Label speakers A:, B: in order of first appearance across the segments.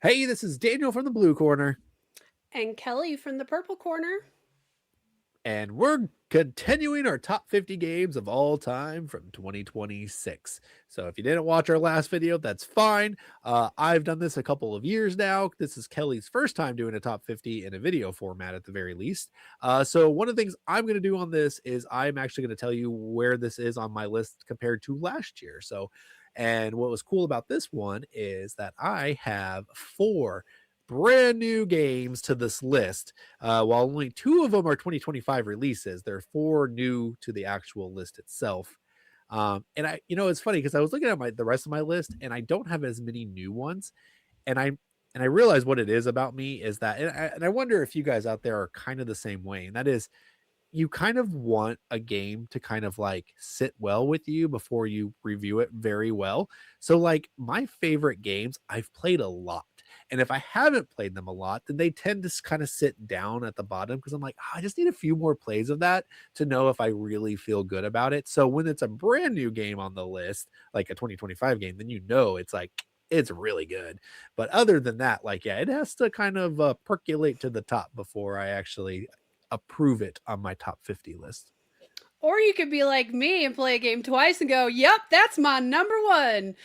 A: Hey, this is Daniel from the Blue Corner,
B: And Kelly from the Purple Corner.
A: and we're continuing our top 50 games of all time from 2026. So if you didn't watch our last video, that's fine. I've done this a couple of years now. This is Kelly's first time doing a top 50 in a video format at the very least. So one of the things I'm going to do on this is I'm actually going to tell you where this is on my list compared to last year. And what was cool about this one is that I have four brand new games to this list. While only two of them are 2025 releases, there are four new to the actual list itself. And it's funny because I was looking at the rest of my list, and I don't have as many new ones. And I realize what it is about me is that, and I wonder if you guys out there are kind of the same way, and that is you kind of want a game to kind of like sit well with you before you review it very well. So like my favorite games, I've played a lot. And if I haven't played them a lot, then they tend to kind of sit down at the bottom because I'm like, I just need a few more plays of that to know if I really feel good about it. So when it's a brand new game on the list, like a 2025 game, then it's like it's really good. But other than that, like, yeah, it has to kind of percolate to the top before I actually approve it on my top 50 list.
B: Or you could be like me and play a game twice and go, yep, that's my number one.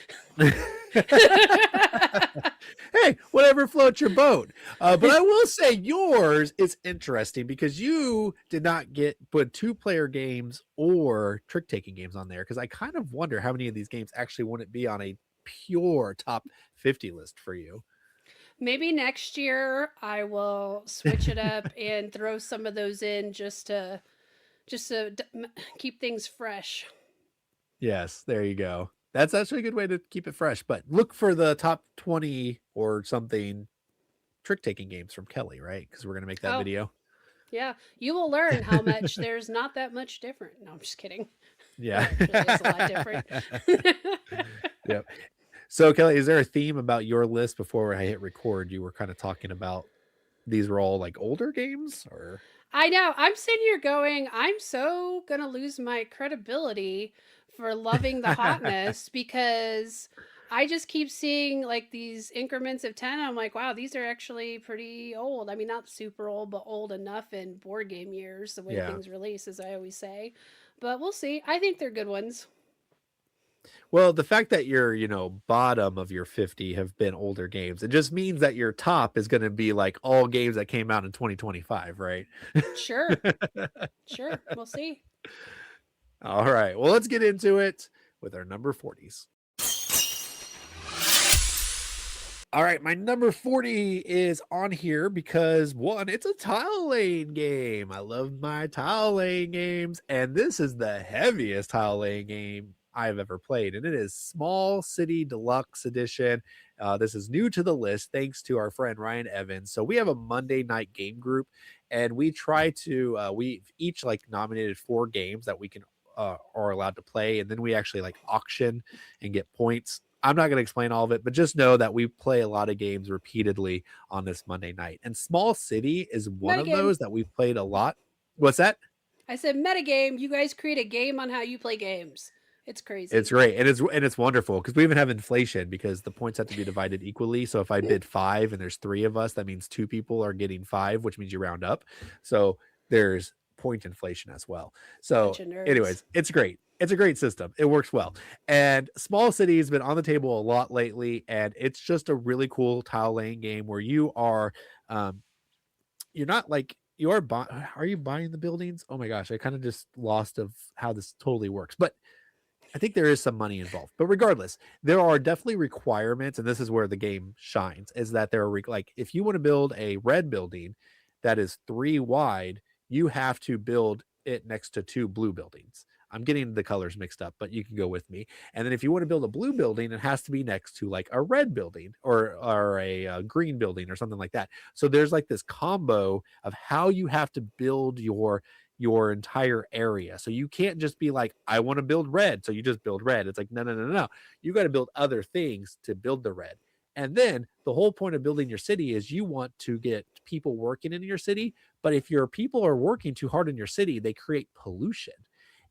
A: Hey, whatever floats your boat. But I will say yours is interesting because you did not put two-player games or trick-taking games on there, because I kind of wonder how many of these games actually wouldn't be on a pure top 50 list for you.
B: Maybe next year I will switch it up and throw some of those in just to keep things fresh.
A: Yes, there you go. That's actually a good way to keep it fresh. But look for the top 20 or something trick-taking games from Kelly, right? Because we're going to make that
B: Oh,
A: video.
B: yeah. You will learn how much there's not that much different. No, I'm just kidding. There
A: Yeah.
B: actually is a lot different.
A: Yep. So, Kelly, is there a theme about your list before I hit record? You were kind of talking about these were all like older games, or
B: I know. I'm sitting here going, I'm so going to lose my credibility for loving the hotness because I just keep seeing like these increments of 10. I'm like, wow, these are actually pretty old. I mean, not super old, but old enough in board game years, the way
A: yeah.
B: things release, as I always say. But we'll see. I think they're good ones.
A: Well, the fact that your, bottom of your 50 have been older games, it just means that your top is going to be like all games that came out in 2025, right?
B: Sure. Sure. We'll see.
A: All right. Well, let's get into it with our number 40s. All right, my number 40 is on here because one, it's a tile laying game. I love my tile laying games, and this is the heaviest tile laying game I've ever played, and it is Small City Deluxe Edition. This is new to the list thanks to our friend Ryan Evans. So we have a Monday night game group, and we try to we've each like nominated four games that we can are allowed to play, and then we actually like auction and get points. I'm not going to explain all of it, but just know that we play a lot of games repeatedly on this Monday night. And Small City is one of
B: Metagame.
A: those that we've played a lot. What's that?
B: I said metagame. You guys create a game on how you play games. It's
A: It's
B: crazy.
A: great, and it's wonderful because we even have inflation because the points have to be divided equally. So if I bid five and there's three of us, that means two people are getting five, which means you round up. So there's point inflation as well. So,
B: Bunch of nerds.
A: anyways, it's great. It's a great system. It works well. And Small City has been on the table a lot lately, and it's just a really cool tile laying game where um, you're not like are you buying the buildings? Oh my gosh, I kind of just lost of how this totally works. But I think there is some money involved, but regardless, there are definitely requirements, and this is where the game shines. Is that there are like if you want to build a red building that is three wide, you have to build it next to two blue buildings. I'm getting the colors mixed up, but you can go with me. And then if you want to build a blue building, it has to be next to like a red building or a green building or something like that. So there's like this combo of how you have to build your entire area. So you can't just be like, I want to build red. So you just build red. It's like, no, no, no, no. You got to build other things to build the red. And then the whole point of building your city is you want to get people working in your city. But if your people are working too hard in your city, they create pollution.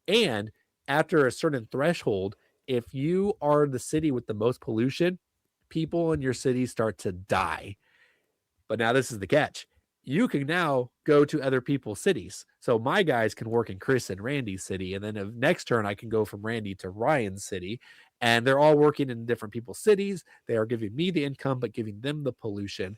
A: And after a certain threshold, if you are the city with the most pollution, people in your city start to die. But now this is the catch. You can now go to other people's cities. So my guys can work in Chris and Randy's city. And then next turn, I can go from Randy to Ryan's city. And they're all working in different people's cities. They are giving me the income, but giving them the pollution.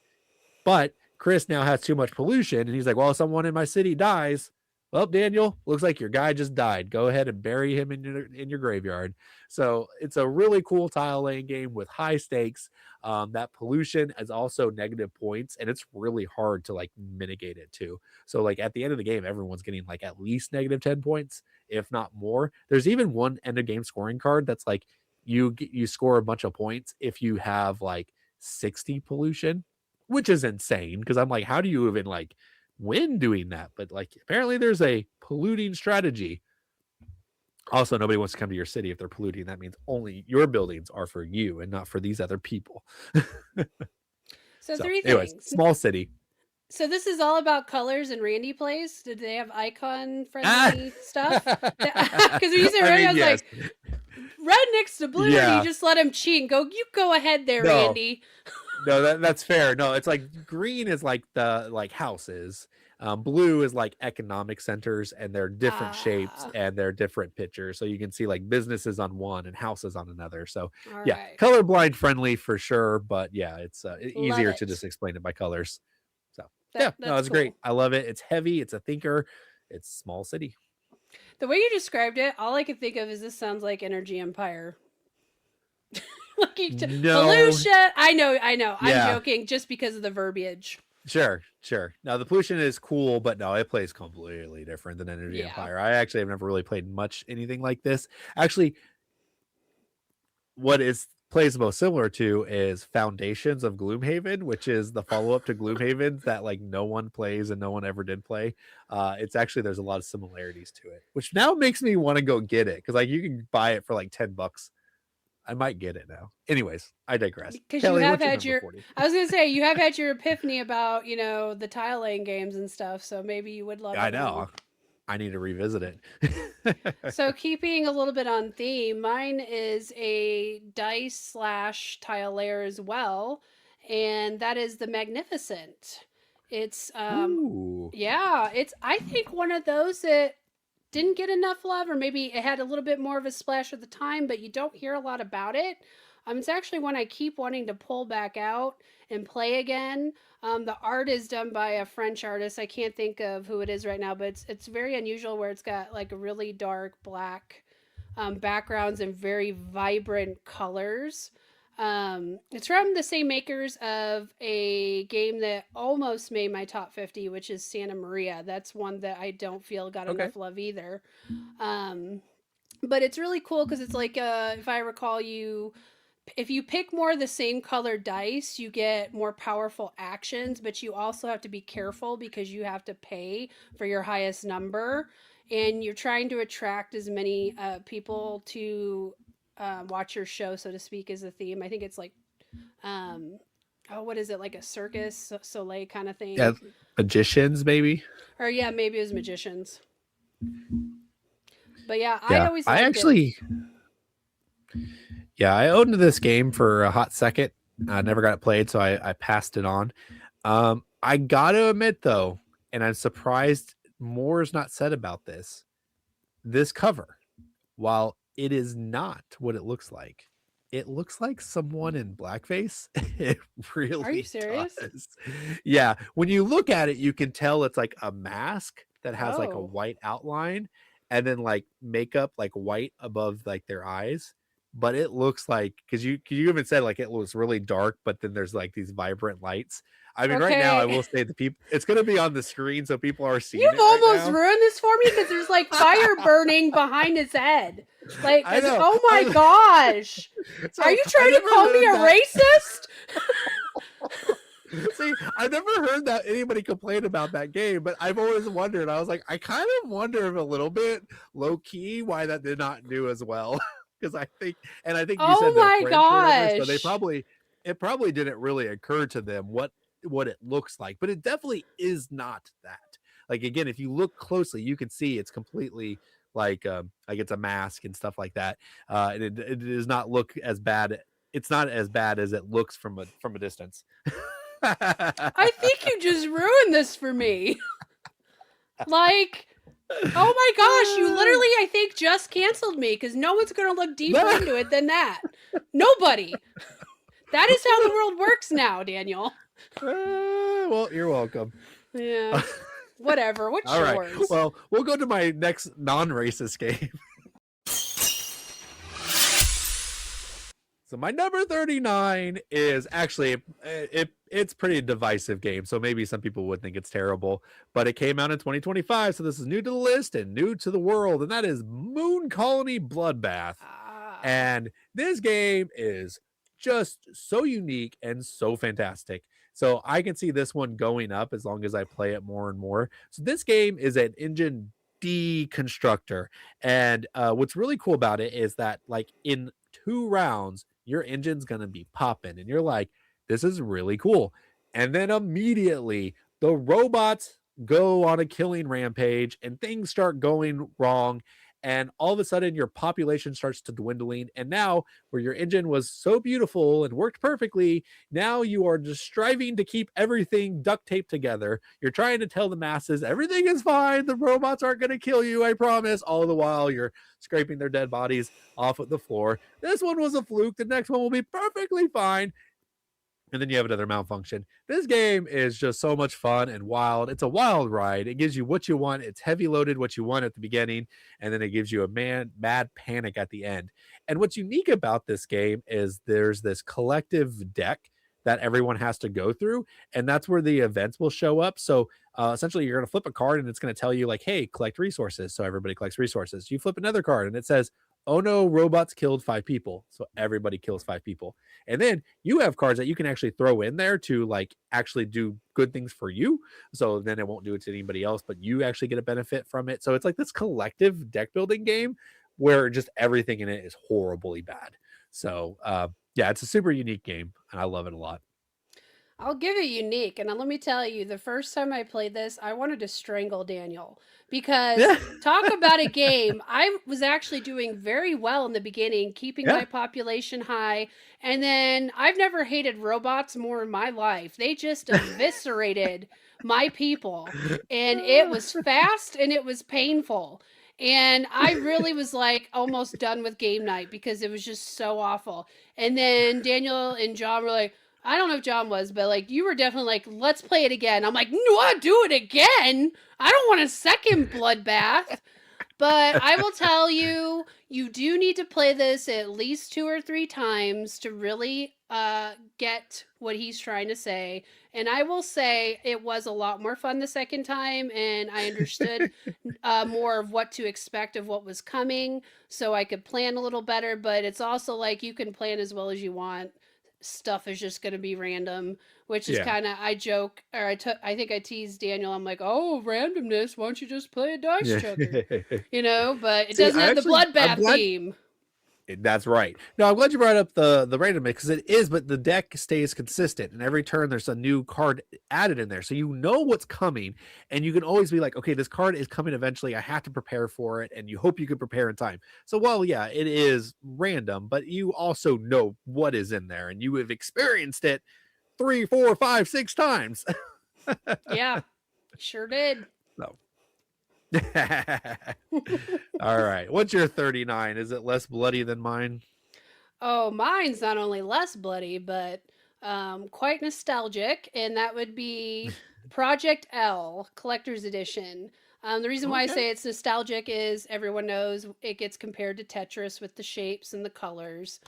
A: But Chris now has too much pollution. And he's like, well, if someone in my city dies, well, Daniel, looks like your guy just died. Go ahead and bury him in your graveyard. So it's a really cool tile laying game with high stakes. That pollution is also negative points, and it's really hard to like mitigate it too. So like at the end of the game, everyone's getting like at least negative 10 points, if not more. There's even one end of game scoring card that's like you score a bunch of points if you have like 60 pollution, which is insane because I'm like, how do you even like win doing that? But like apparently there's a polluting strategy. Also, nobody wants to come to your city if they're polluting. That means only your buildings are for you and not for these other people.
B: So,
A: So,
B: three
A: anyways,
B: things.
A: small city.
B: So this is all about colors and Randy plays. Did they have icon friendly stuff? Because when you said Randy, I was
A: yes.
B: like, red next to blue, or you just let him cheat and go, you go ahead there, Randy.
A: No, that's fair. No, it's like green is like the like houses. Blue is like economic centers, and they're different shapes and they're different pictures. So you can see like businesses on one and houses on another. So yeah,
B: right.
A: colorblind friendly for sure. But yeah, it's easier to just explain it by colors. So yeah, no, it's cool. Great. I love it. It's heavy. It's a thinker. It's small city.
B: The way you described it, all I could think of is this sounds like Energy Empire. Pollution. I know. Yeah. I'm joking just because of the verbiage.
A: Sure. Now the pollution is cool, but no, it plays completely different than Energy Empire. I actually have never really played much anything like this. Actually, what is plays most similar to is Foundations of Gloomhaven, which is the follow-up to Gloomhaven that like no one plays and no one ever did play. It's actually there's a lot of similarities to it, which now makes me want to go get it because like you can buy it for like $10. I might get it now. Anyways, I digress.
B: Because you have had I was gonna say you have had your epiphany about the tile laying games and stuff, so maybe you would love it.
A: I know. Now. I need to revisit it.
B: So keeping a little bit on theme, mine is a dice / tile layer as well, and that is the Magnificent. It's it's I think one of those that didn't get enough love, or maybe it had a little bit more of a splash at the time, but you don't hear a lot about it. It's actually one I keep wanting to pull back out and play again. The art is done by a French artist. I can't think of who it is right now, but it's very unusual where it's got like a really dark black backgrounds and very vibrant colors. It's from the same makers of a game that almost made my top 50, which is Santa Maria. That's one that I don't feel got enough love either. But it's really cool because it's like, if I recall, if you pick more of the same color dice, you get more powerful actions, but you also have to be careful because you have to pay for your highest number. And you're trying to attract as many people to watch your show, so to speak, is the theme. I think it's like, what is it, like a circus soleil kind of thing?
A: Yeah, magicians maybe.
B: Or yeah, maybe it was magicians. But yeah,
A: I
B: always liked it.
A: Yeah, I owned this game for a hot second. I never got it played, so I passed it on. I gotta admit though, and I'm surprised more is not said about this. This cover, while it is not what it looks like, it looks like someone in blackface. It really Are you serious? Does. Yeah. When you look at it, you can tell it's like a mask that has like a white outline and then like makeup like white above like their eyes. But it looks like because you even said like it looks really dark, but then there's like these vibrant lights. I mean, right now I will say the people it's gonna be on the screen so people are seeing. You've
B: almost ruined this for me because there's like fire burning behind his head. Like, oh my gosh. So, are you trying to call me a racist?
A: See, I've never heard that anybody complain about that game, but I've always wondered. I was like, I kind of wonder if a little bit low key why that did not do as well. Because I think you said they're French or whatever, so it probably didn't really occur to them what it looks like, but it definitely is not that. Like again, if you look closely, you can see it's completely like it's a mask and stuff like that. And it does not look as bad it's not as bad as it looks from a distance.
B: I think you just ruined this for me. Like, oh my gosh, you literally, I think, just canceled me because no one's going to look deeper into it than that. Nobody. That is how the world works now, Daniel.
A: Well, you're welcome.
B: Yeah. Whatever. What's
A: All right.
B: yours?
A: Well, we'll go to my next non-racist game. So my number 39 is actually it's pretty divisive game. So maybe some people would think it's terrible, but it came out in 2025. So this is new to the list and new to the world, and that is Moon Colony Bloodbath. And this game is just so unique and so fantastic. So I can see this one going up as long as I play it more and more. So this game is an engine deconstructor. And what's really cool about it is that like in 2 rounds, your engine's going to be popping and you're like, this is really cool. And then immediately the robots go on a killing rampage and things start going wrong. And all of a sudden your population starts to dwindling. And now where your engine was so beautiful and worked perfectly, now you are just striving to keep everything duct taped together. You're trying to tell the masses everything is fine. The robots aren't going to kill you, I promise. All the while you're scraping their dead bodies off of the floor. This one was a fluke. The next one will be perfectly fine. And then you have another malfunction. This game is just so much fun and wild. It's a wild ride. It gives you what you want. It's heavy loaded what you want at the beginning, and then it gives you a mad panic at the end. And what's unique about this game is there's this collective deck that everyone has to go through, and that's where the events will show up. So essentially, you're going to flip a card, and it's going to tell you like, "Hey, collect resources." So everybody collects resources. You flip another card, and it says, "Oh no, robots killed 5 people." So everybody kills 5 people. And then you have cards that you can actually throw in there to like actually do good things for you. So then it won't do it to anybody else, but you actually get a benefit from it. So it's like this collective deck building game where just everything in it is horribly bad. So yeah, it's a super unique game and I love it a lot.
B: I'll give it unique. And let me tell you, the first time I played this, I wanted to strangle Daniel because
A: Yeah.
B: talk about a game. I was actually doing very well in the beginning, keeping
A: Yeah.
B: my population high. And then I've never hated robots more in my life. They just eviscerated my people. And it was fast and it was painful. And I really was like almost done with game night because it was just so awful. And then Daniel and John were like, I don't know if John was, but like you were definitely like, let's play it again. I'm like, what? Do it again? I don't want a second bloodbath. But I will tell you, you do need to play this at least 2 or 3 times to really get what he's trying to say. And I will say it was a lot more fun the second time, and I understood more of what to expect of what was coming, so I could plan a little better. But it's also like you can plan as well as you want. Stuff is just going to be random, which is
A: Yeah.
B: kind of, I joke, or I think I teased Daniel. I'm like, oh, randomness. Why don't you just play a dice
A: Yeah.
B: chucker? But it
A: See,
B: doesn't have the
A: I'm
B: bloodbath
A: glad
B: theme.
A: That's right. No, I'm glad you brought up the randomness because it is, but the deck stays consistent, and every turn there's a new card added in there, so you know what's coming, and you can always be like, okay, this card is coming eventually. I have to prepare for it, and you hope you can prepare in time. So while yeah, it is random, but you also know what is in there, and you have experienced it 3, 4, 5, 6 times.
B: Yeah, sure did.
A: So. All right. What's your 39? Is it less bloody than mine?
B: Oh, mine's not only less bloody, but quite nostalgic, and that would be Project L Collector's Edition. The reason why I
A: Okay.
B: say it's nostalgic is everyone knows it gets compared to Tetris with the shapes and the colors.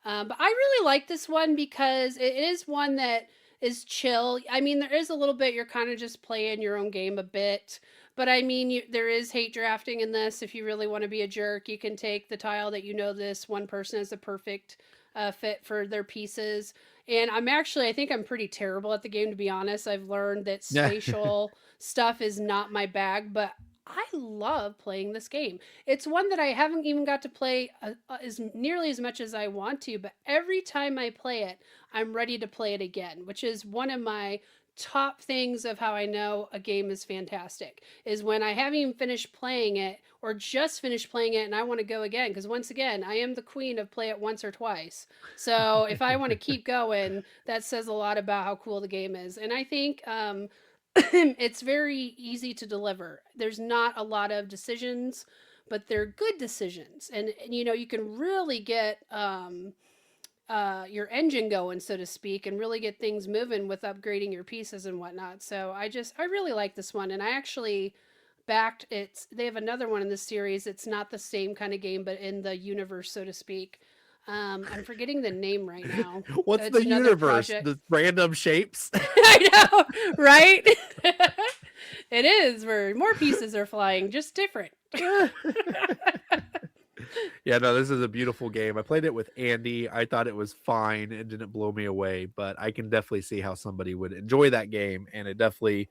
B: But I really like this one because it is one that is chill. I mean, there is a little bit, you're kind of just playing your own game a bit. But I mean, there is hate drafting in this. If you really want to be a jerk, you can take the tile that you know this one person is a perfect fit for their pieces. And I think I'm pretty terrible at the game, to be honest. I've learned that
A: Yeah.
B: spatial stuff is not my bag, but I love playing this game. It's one that I haven't even got to play as nearly as much as I want to, but every time I play it, I'm ready to play it again, which is one of my top things of how I know a game is fantastic is when I haven't even finished playing it or just finished playing it and I want to go again. Because once again, I am the queen of play it once or twice. So if I want to keep going, that says a lot about how cool the game is. And I think it's very easy to deliver. There's not a lot of decisions, but they're good decisions. And you know, you can really get your engine going, so to speak, and really get things moving with upgrading your pieces and whatnot. So I really like this one, and I actually backed it. They have another one in this series. It's not the same kind of game, but in the universe, so to speak. I'm forgetting the name right now.
A: What's
B: It's
A: the
B: another
A: universe?
B: project.
A: The random shapes?
B: I know, right? It is where more pieces are flying, just different.
A: Yeah, no, this is a beautiful game. I played it with Andy. I thought it was fine. It didn't blow me away, but I can definitely see how somebody would enjoy that game. And it definitely,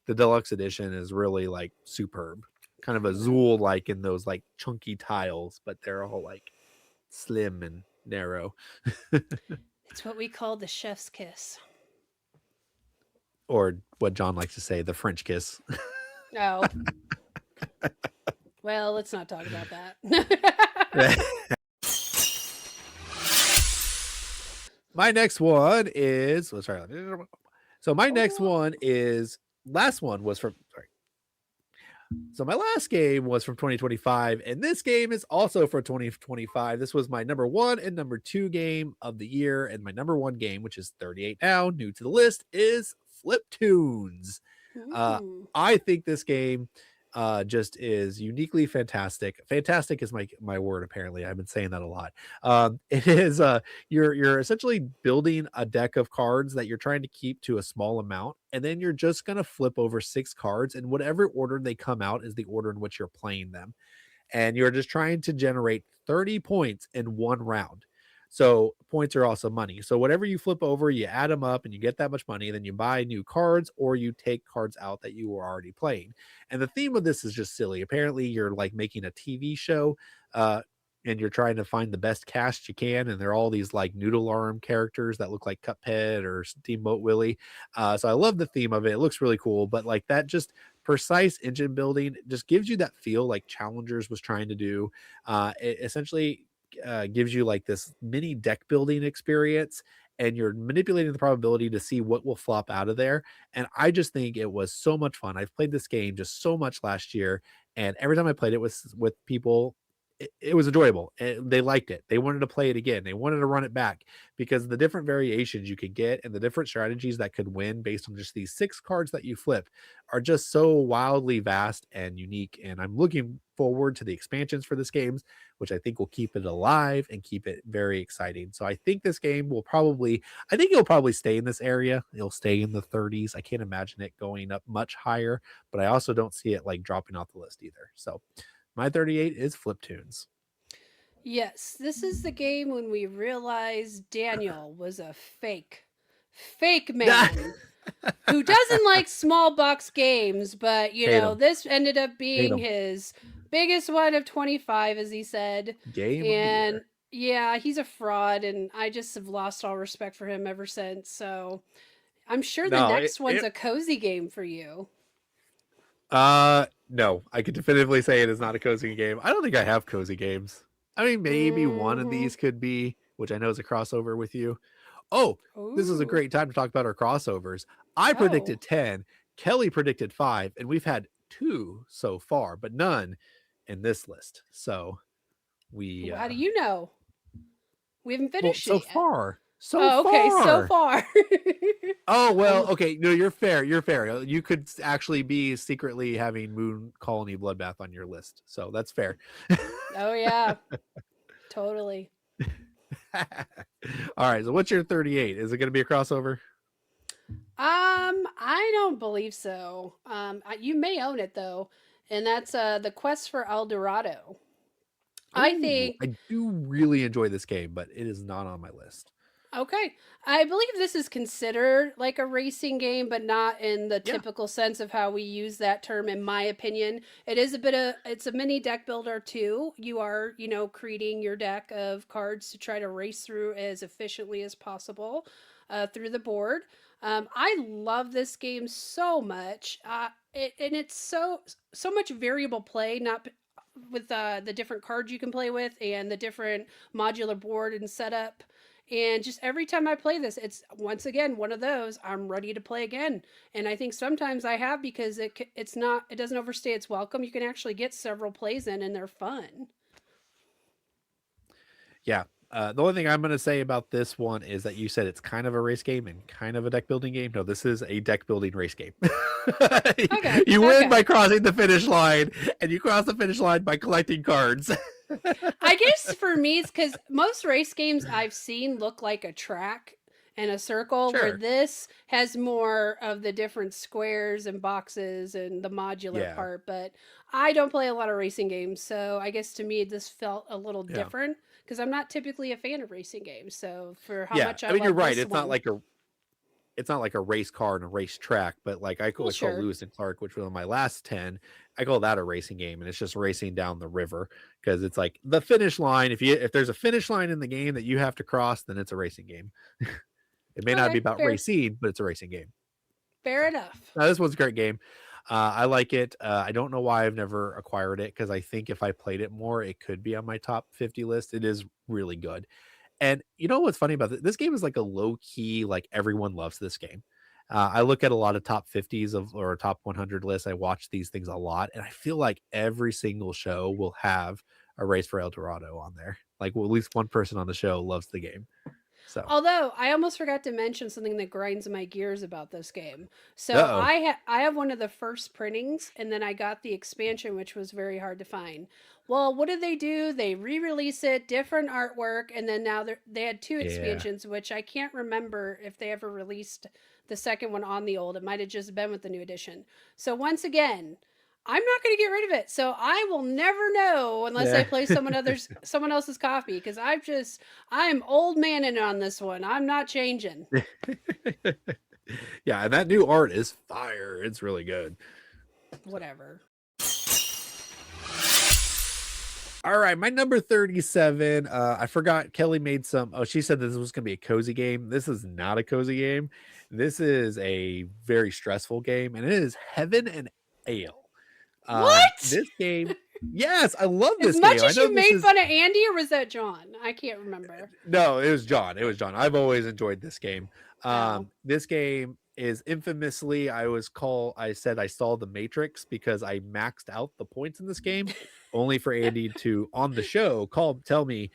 A: the deluxe edition is really like superb. Kind of a Zool like in those like chunky tiles, but they're all like slim and narrow.
B: It's what we call the chef's kiss.
A: Or what John likes to say, the French kiss.
B: Oh, well, let's not talk about that.
A: My next one is, sorry. So my next
B: Oh.
A: one is, last one was from, sorry. So my last game was from 2025, and this game is also for 2025. This was my number 1 and number 2 game of the year, and my number 1 game, which is 38 now, new to the list, is Fliptoons.
B: Mm.
A: I think this game just is uniquely fantastic. Fantastic is my word. Apparently, I've been saying that a lot. It is you're essentially building a deck of cards that you're trying to keep to a small amount, and then you're just gonna flip over 6 cards, and whatever order they come out is the order in which you're playing them, and you're just trying to generate 30 points in one round. So points are also money. So whatever you flip over, you add them up and you get that much money. Then you buy new cards or you take cards out that you were already playing. And the theme of this is just silly. Apparently, you're like making a TV show, uh, and you're trying to find the best cast you can. And they're all these like noodle arm characters that look like Cuphead or Steamboat Willie. So I love the theme of it. It looks really cool. But like that just precise engine building just gives you that feel like Challengers was trying to do. It essentially gives you like this mini deck building experience, and you're manipulating the probability to see what will flop out of there. And I just think it was so much fun. I've played this game just so much last year, and every time I played it with people, it was enjoyable. They liked it. They wanted to play it again. They wanted to run it back because the different variations you could get and the different strategies that could win based on just these 6 cards that you flip are just so wildly vast and unique. And I'm looking forward to the expansions for this game, which I think will keep it alive and keep it very exciting. So I think this game will probably, I think it'll probably stay in this area. It'll stay in the 30s. I can't imagine it going up much higher, but I also don't see it like dropping off the list either. So my 38 is Fliptoons.
B: Yes, this is the game when we realized Daniel was a fake man who doesn't like small box games, but you
A: Hate
B: know,
A: them.
B: this ended up
A: Hate
B: being
A: them.
B: his biggest one of 25, as he said.
A: Game of the
B: And
A: year.
B: yeah, he's a fraud, and I just have lost all respect for him ever since. So I'm sure the
A: No,
B: next one's a cozy game for you.
A: no, I could definitively say it is not a cozy game. I don't think I have cozy games. I mean, maybe one of
B: Mm-hmm.
A: these could be, which I know is a crossover with you. Oh, this is a
B: Ooh.
A: great time to talk about our crossovers. I
B: Oh.
A: predicted 10, Kelly predicted 5, and we've had 2 so far, but none in this list. So we
B: How do you know? We haven't
A: well,
B: finished
A: so
B: it yet.
A: far. So
B: Oh, okay, so
A: far.
B: far.
A: Oh, well,
B: I'm
A: okay. No, you're fair. You're fair. You could actually be secretly having Moon Colony Bloodbath on your list. So that's fair.
B: Oh yeah, totally.
A: All right. So what's your 38? Is it going to be a crossover?
B: I don't believe so. You may own it though, and that's the Quest for El Dorado. I
A: Oh,
B: think
A: I do really enjoy this game, but it is not on my list.
B: okay. I believe this is considered like a racing game, but not in the
A: Yeah.
B: typical sense of how we use that term, in my opinion. It is a bit of, it's a mini deck builder too. You are, you know, creating your deck of cards to try to race through as efficiently as possible through the board. I love this game so much. And it's so much variable play, not with the different cards you can play with and the different modular board and setup. And just every time I play this, it's once again one of those I'm ready to play again. And I think sometimes I have because it doesn't overstay its welcome. You can actually get several plays in, and they're fun.
A: Yeah. The only thing I'm going to say about this one is that you said it's kind of a race game and kind of a deck building game. No, this is a deck building race game.
B: Okay,
A: You win by
B: okay.
A: crossing the finish line, and you cross the finish line by collecting cards.
B: I guess for me, it's because most race games I've seen look like a track and a circle, where
A: Sure.
B: this has more of the different squares and boxes and the modular
A: Yeah.
B: part. But I don't play a lot of racing games, so I guess to me this felt a little
A: Yeah.
B: different because I'm not typically a fan of racing games. So for how
A: Yeah.
B: much
A: I
B: I
A: mean, you're
B: love
A: right.
B: this one,
A: It's not like a race car and a race track, but like I
B: well,
A: call
B: sure.
A: Lewis and Clark, which was on my last 10. I call that a racing game, and it's just racing down the river because it's like the finish line. If there's a finish line in the game that you have to cross, then it's a racing game. It may not be
B: Okay,
A: about
B: fair,
A: racing, but it's a racing game.
B: fair
A: So
B: enough.
A: no, this one's a great game. I like it. I don't know why I've never acquired it because I think if I played it more, it could be on my top 50 list. It is really good. And you know what's funny about this game is like a low key, like everyone loves this game. I look at a lot of top 50s of or top 100 lists. I watch these things a lot, and I feel like every single show will have a race for El Dorado on there. Like, well, at least one person on the show loves the game. So,
B: Although I almost forgot to mention something that grinds my gears about this game. So
A: oh,
B: I have one of the first printings, and then I got the expansion, which was very hard to find. Well, what did they do? They re-release it, different artwork, and then now they had two
A: yeah.
B: expansions, which I can't remember if they ever released the second one on the old. It might have just been with the new edition. So once again, I'm not going to get rid of it. So I will never know unless I
A: Yeah.
B: play someone else's copy because I'm old manning on this one. I'm not changing.
A: Yeah, and that new art is fire. It's really good. So.
B: Whatever.
A: All right, my number 37. I forgot Kelly made some. Oh, she said this was going to be a cozy game. This is not a cozy game. This is a very stressful game, and it is Heaven and Ale.
B: What?
A: This game, yes, I love
B: As
A: this
B: much
A: game. I
B: as
A: know
B: you
A: this
B: made
A: is
B: fun of Andy, or was that John? I can't remember.
A: no, it was John. It was John. I've always enjoyed this game.
B: Oh.
A: This game is infamously, I said I saw the Matrix because I maxed out the points in this game, only for Andy to on the show tell me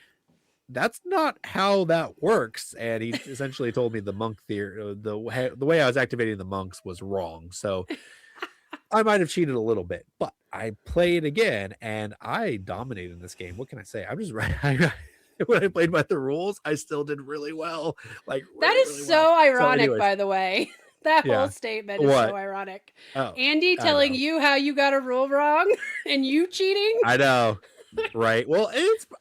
A: that's not how that works. And he essentially told me the monk theory, the way I was activating the monks was wrong. So I might have cheated a little bit, but I played again and I dominated in this game. What can I say? I'm just right. When I played by the rules, I still did really well, like
B: That
A: really,
B: is
A: really well.
B: so
A: So,
B: ironic,
A: anyways,
B: by the way. That whole
A: yeah.
B: statement is so
A: What?
B: ironic.
A: Oh,
B: Andy
A: I
B: telling
A: know.
B: you how you got a rule wrong and you cheating?
A: I know. Right. Well,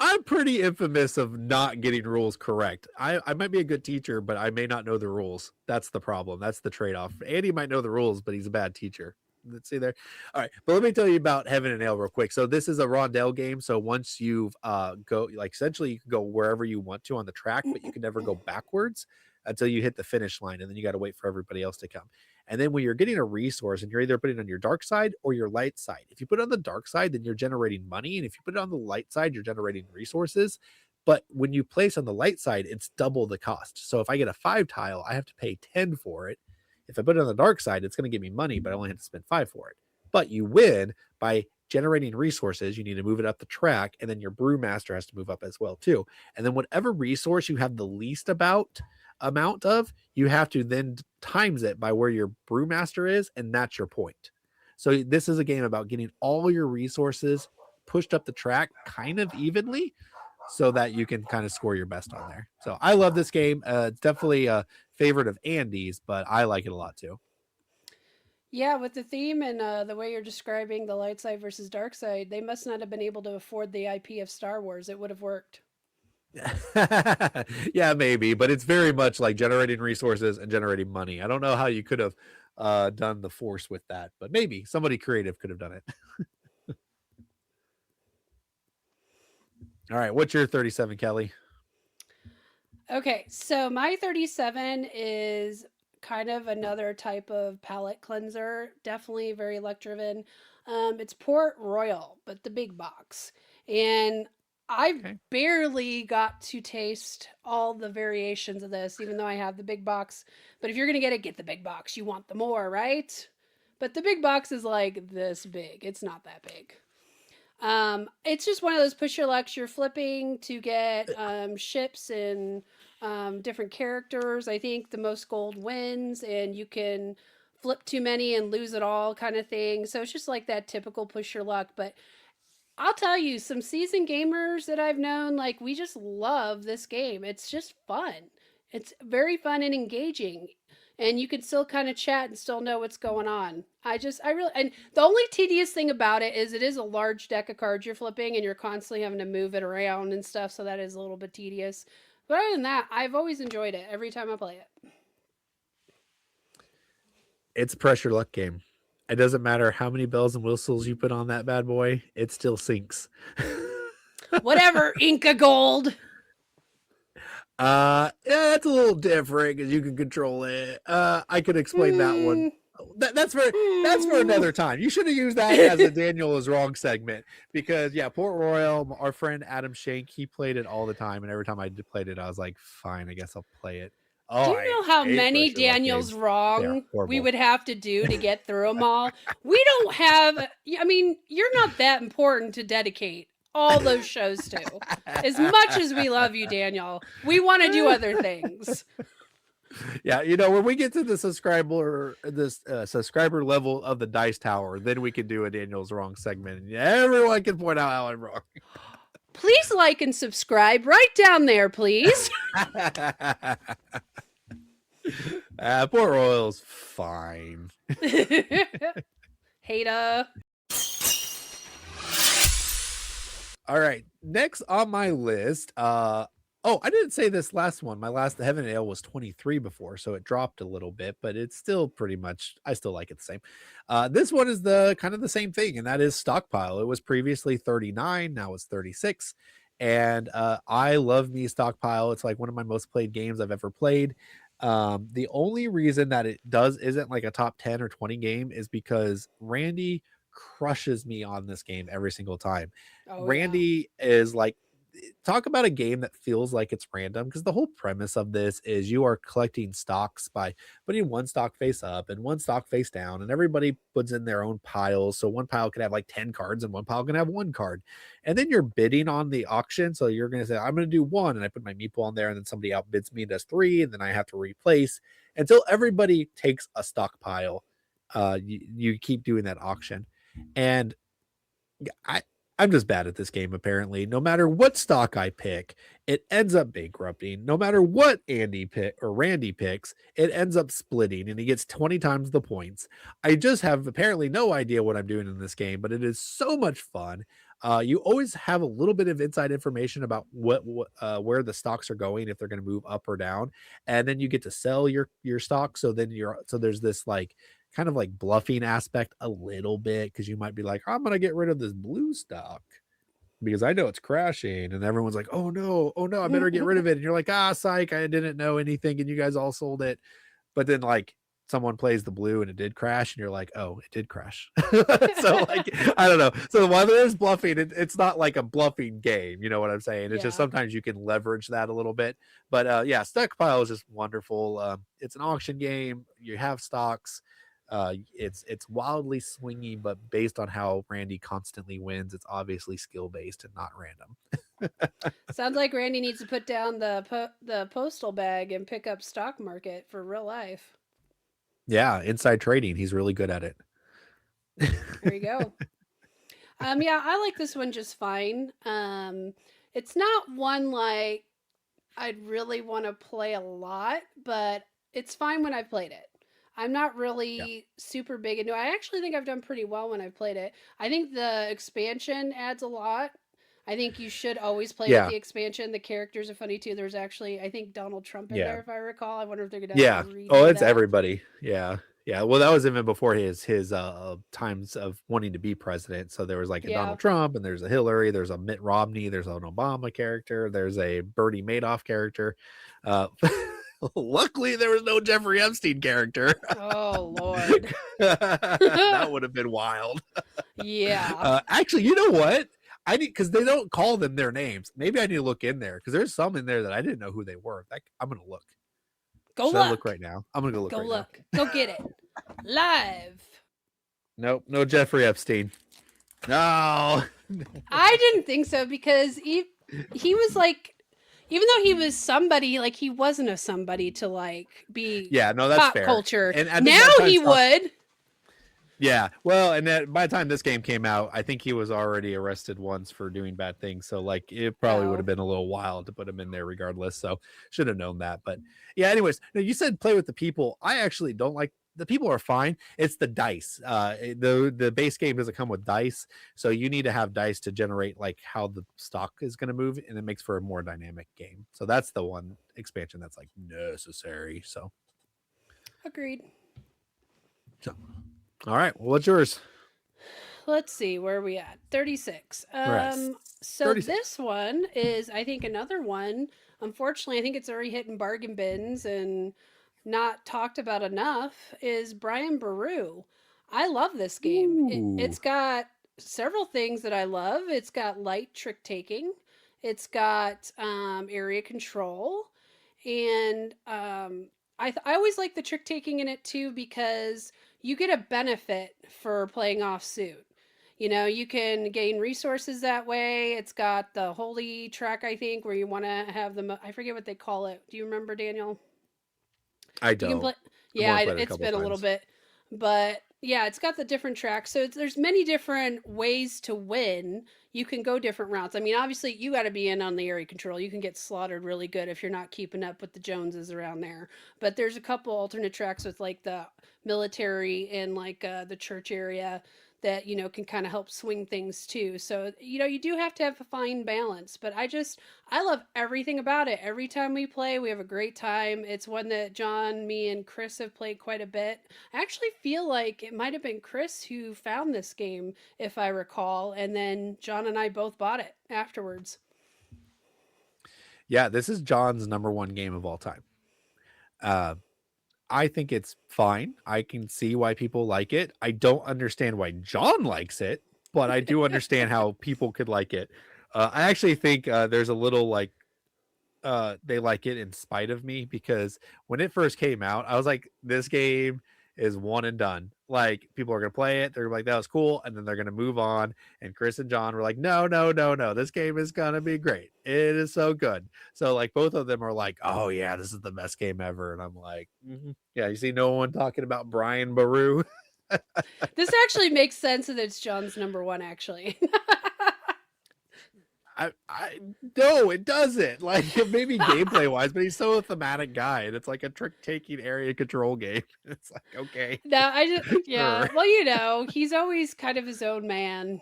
A: I'm pretty infamous of not getting rules correct. I might be a good teacher, but I may not know the rules. That's the problem. That's the trade-off. Andy might know the rules, but he's a bad teacher. Let's see there. All right. But let me tell you about Heaven and Ale real quick. So this is a rondelle game. So once you've go like essentially you can go wherever you want to on the track, but you can never go backwards until you hit the finish line, and then you got to wait for everybody else to come. And then when you're getting a resource and you're either putting it on your dark side or your light side, if you put it on the dark side, then you're generating money. And if you put it on the light side, you're generating resources. But when you place on the light side, it's double the cost. So if I get a 5 tile, I have to pay 10 for it. If I put it on the dark side, it's going to give me money, but I only have to spend 5 for it. But you win by generating resources. You need to move it up the track, and then your brewmaster has to move up as well too. And then whatever resource you have the least amount of, you have to then times it by where your brewmaster is, and that's your point. So this is a game about getting all your resources pushed up the track kind of evenly so that you can kind of score your best on there. So I love this game. It's definitely a favorite of Andy's, but I like it a lot too.
B: Yeah, with the theme and the way you're describing the light side versus dark side, they must not have been able to afford the IP of Star Wars. It would have worked.
A: Yeah, maybe, but it's very much like generating resources and generating money. I don't know how you could have done the force with that, but maybe somebody creative could have done it. All right, what's your 37, Kelly?
B: Okay, so my 37 is kind of another type of palette cleanser. Definitely very luck driven. It's Port Royal, but the big box. And I
A: Okay.
B: barely got to taste all the variations of this, even though I have the big box. But if you're going to get the big box. You want the more, right? But the big box is like this big. It's not that big. It's just one of those push your luck. You're flipping to get ships and different characters. I think the most gold wins, and you can flip too many and lose it all kind of thing. So it's just like that typical push your luck. But I'll tell you, some seasoned gamers that I've known, like, we just love this game. It's just fun. It's very fun and engaging. And you can still kind of chat and still know what's going on. I really, and the only tedious thing about it is a large deck of cards you're flipping and you're constantly having to move it around and stuff. So that is a little bit tedious. But other than that, I've always enjoyed it every time I play it.
A: It's a pressure luck game. It doesn't matter how many bells and whistles you put on that bad boy, it still sinks.
B: Whatever, Inca Gold.
A: Yeah, that's a little different because you can control it. I could explain that one. That's for another time. You should have used that as a Daniel is wrong segment because yeah, Port Royal, our friend Adam Shank, he played it all the time, and every time I played it, I was like, fine, I guess I'll play it.
B: Do
A: Oh,
B: you
A: I
B: know how
A: hate
B: many
A: pressure luck
B: Daniels
A: games. They are
B: wrong we
A: horrible.
B: would have to do to get through them all? We don't have, I mean, you're not that important to dedicate all those shows to. As much as we love you, Daniel, we want to do other things.
A: Yeah, when we get to the subscriber level of the Dice Tower, then we can do a Daniel's wrong segment, and everyone can point out how I'm wrong.
B: Please like and subscribe right down there, please.
A: Port Royal's fine.
B: Hater.
A: All right, next on my list. I didn't say this last one. My last Heaven and Ale was 23 before, so it dropped a little bit, but it's still pretty much. I still like it the same. This one is the kind of the same thing, and that is Stockpile. It was previously 39, now it's 36, and I love me Stockpile. It's like one of my most played games I've ever played. The only reason that it isn't like a top 10 or 20 game is because Randy crushes me on this game every single time.
B: Oh, yeah.
A: Randy is like, talk about a game that feels like it's random because the whole premise of this is you are collecting stocks by putting one stock face up and one stock face down, and everybody puts in their own piles. So one pile can have like 10 cards and one pile can have one card. And then you're bidding on the auction. So you're going to say, I'm going to do one. And I put my meeple on there, and then somebody outbids me and does three. And then I have to replace until everybody takes a stockpile. You keep doing that auction. And I'm just bad at this game, apparently. No matter what stock I pick, it ends up bankrupting. No matter what Randy picks, it ends up splitting and he gets 20 times the points. I just have apparently no idea what I'm doing in this game, but it is so much fun. You always have a little bit of inside information about where the stocks are going, if they're going to move up or down, and then you get to sell your stock. So there's this like kind of like bluffing aspect a little bit because you might be like, I'm gonna get rid of this blue stock because I know it's crashing, and everyone's like, oh no, I better get rid of it. And you're like, psych, I didn't know anything, and you guys all sold it. But then like someone plays the blue and it did crash, and you're like, oh, it did crash. So like, I don't know. So while there's bluffing, it's not like a bluffing game. You know what I'm saying? It's just
B: Yeah.
A: sometimes you can leverage that a little bit. But yeah, Stockpile is just wonderful. It's an auction game. You have stocks. It's wildly swingy, but based on how Randy constantly wins, it's obviously skill based and not random.
B: Sounds like Randy needs to put down the postal bag and pick up stock market for real life.
A: Yeah, inside trading, he's really good at it.
B: There you go. Yeah, I like this one just fine. It's not one like I'd really want to play a lot, but it's fine when I've played it. I'm not
A: Yeah.
B: really super big into it. I actually think I've done pretty well when I've played it. I think the expansion adds a lot. I think you should always play with
A: Yeah.
B: the expansion. The characters are funny too. There's actually, I think, Donald Trump in
A: Yeah.
B: there, if I recall. I wonder if they're going to
A: Yeah. Oh,
B: redo
A: it's
B: that.
A: everybody. Yeah. Yeah. Well, that was even before his times of wanting to be president. So there was like a
B: Yeah.
A: Donald Trump, and there's a Hillary, there's a Mitt Romney, there's an Obama character, there's a Bernie Madoff character. Uh Luckily, there was no Jeffrey Epstein character.
B: Oh Lord.
A: That would have been wild.
B: Yeah.
A: Actually, you know what? I need, because they don't call them their names. Maybe I need to look in there because there's some in there that I didn't know who they were. I'm gonna look.
B: Go
A: Should I look
B: look.
A: right now? I'm gonna go look
B: Go
A: right
B: look. Go get it. Live.
A: now. Nope, no Jeffrey Epstein. No.
B: I didn't think so because he was like, even though he was somebody, like he wasn't a somebody to like be
A: Yeah, no, that's
B: pop
A: fair.
B: culture.
A: And I think
B: Now
A: by the time
B: he would.
A: Yeah, well, and that by the time this game came out, I think he was already arrested once for doing bad things. So like it probably would
B: Oh,
A: have been a little wild to put him in there regardless. So should have known that. But yeah, anyways, no, you said play with the people. I actually don't like the people are fine. It's the dice. The base game doesn't come with dice, so you need to have dice to generate like how the stock is going to move, and it makes for a more dynamic game. So that's the one expansion that's like necessary. So
B: agreed.
A: all right, well, what's yours?
B: Let's see, where are we at? 36.
A: We're at
B: So
A: 36.
B: this one is, I think, another one. Unfortunately, I think it's already hitting bargain bins and not talked about enough. Is Brian Boru. I love this game.
A: Ooh.
B: It's got several things that I love. It's got light trick taking. It's got area control, and I always like the trick taking in it too because you get a benefit for playing off suit. You know, you can gain resources that way. It's got the holy track, I think, where you want to have I forget what they call it. Do you remember, Daniel?
A: I
B: You can
A: don't.
B: play.
A: I've
B: Yeah,
A: only played it a
B: it's
A: couple
B: been a little
A: times.
B: bit, but yeah, it's got the different tracks. So there's many different ways to win. You can go different routes. I mean, obviously, you got to be in on the area control. You can get slaughtered really good if you're not keeping up with the Joneses around there. But there's a couple alternate tracks with like the military and like the church area that can kind of help swing things too. So you do have to have a fine balance. But I love everything about it. Every time we play, we have a great time. It's one that John, me, and Chris have played quite a bit. I actually feel like it might have been Chris who found this game, if I recall, and then John and I both bought it afterwards.
A: Yeah, this is John's number one game of all time. I think it's fine. I can see why people like it. I don't understand why John likes it, but I do understand how people could like it. I actually think there's a little like they like it in spite of me because when it first came out, I was like, this game is one and done. Like people are gonna play it, they're like, that was cool, and then they're gonna move on. And Chris and John were like, no, no, no, no, this game is gonna be great. It is so good. So like both of them are like, oh yeah, this is the best game ever. And I'm like, yeah, you see no one talking about Brian Boru.
B: This actually makes sense that it's John's number one, actually.
A: I no, it doesn't. Like maybe gameplay wise, but he's so a thematic guy, and it's like a trick taking area control game. It's like okay,
B: No, I just, yeah.
A: sure.
B: Well, he's always kind of his own man.